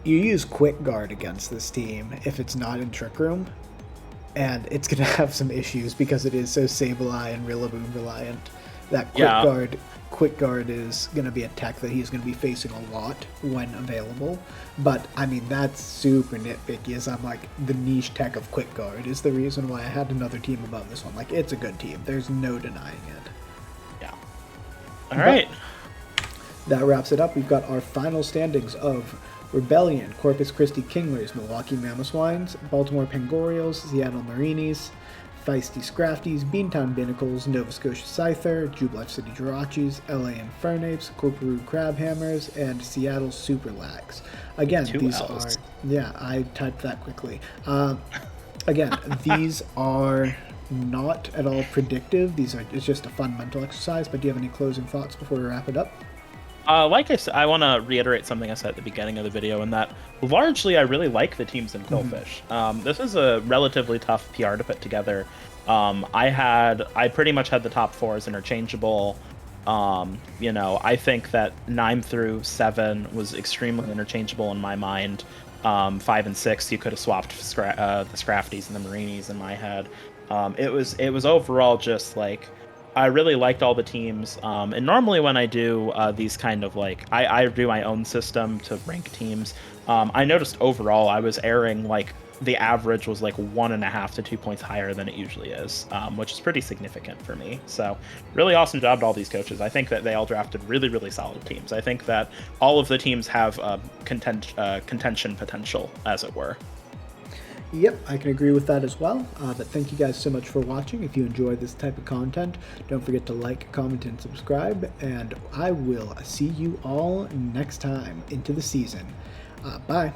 you use Quick Guard against this team if it's not in Trick Room, and it's going to have some issues because it is so Sableye and Rillaboom reliant. That Quick Guard is going to be a tech that he's going to be facing a lot when available. But, I mean, that's super nitpicky, as I'm like, the niche tech of Quick Guard is the reason why I had another team above this one. Like, it's a good team. There's no denying it. Yeah. All right. That wraps it up. We've got our final standings of Rebellion, Corpus Christi Kinglers, Milwaukee Mammoths, Baltimore Pangorials, Seattle Marinis, Feisty Scrappys, Beantown Binnacles, Nova Scotia Scyther, Jubilee City Jirachis, LA Infernapes, Corporew Crabhammers, and Seattle Superlax. Again, these are... Yeah, I typed that quickly. Again, these are not at all predictive. It's just a fun mental exercise, but do you have any closing thoughts before we wrap it up? Like I said, I want to reiterate something I said at the beginning of the video, in that largely I really like the teams in Qwilfish. This is a relatively tough PR to put together. I pretty much had the top 4s interchangeable. I think that 9 through 7 was extremely interchangeable in my mind. 5 and 6, you could have swapped the Scrappys and the Marinis in my head. It was overall just like, I really liked all the teams, and normally when I do these kind of I do my own system to rank teams. I noticed overall I was erring, like the average was like 1.5 to 2 points higher than it usually is, which is pretty significant for me. So really awesome job to all these coaches. I think that they all drafted really, really solid teams. I think that all of the teams have contention potential, as it were. Yep, I can agree with that as well. But thank you guys so much for watching. If you enjoy this type of content, don't forget to like, comment, and subscribe. And I will see you all next time into the season. Bye.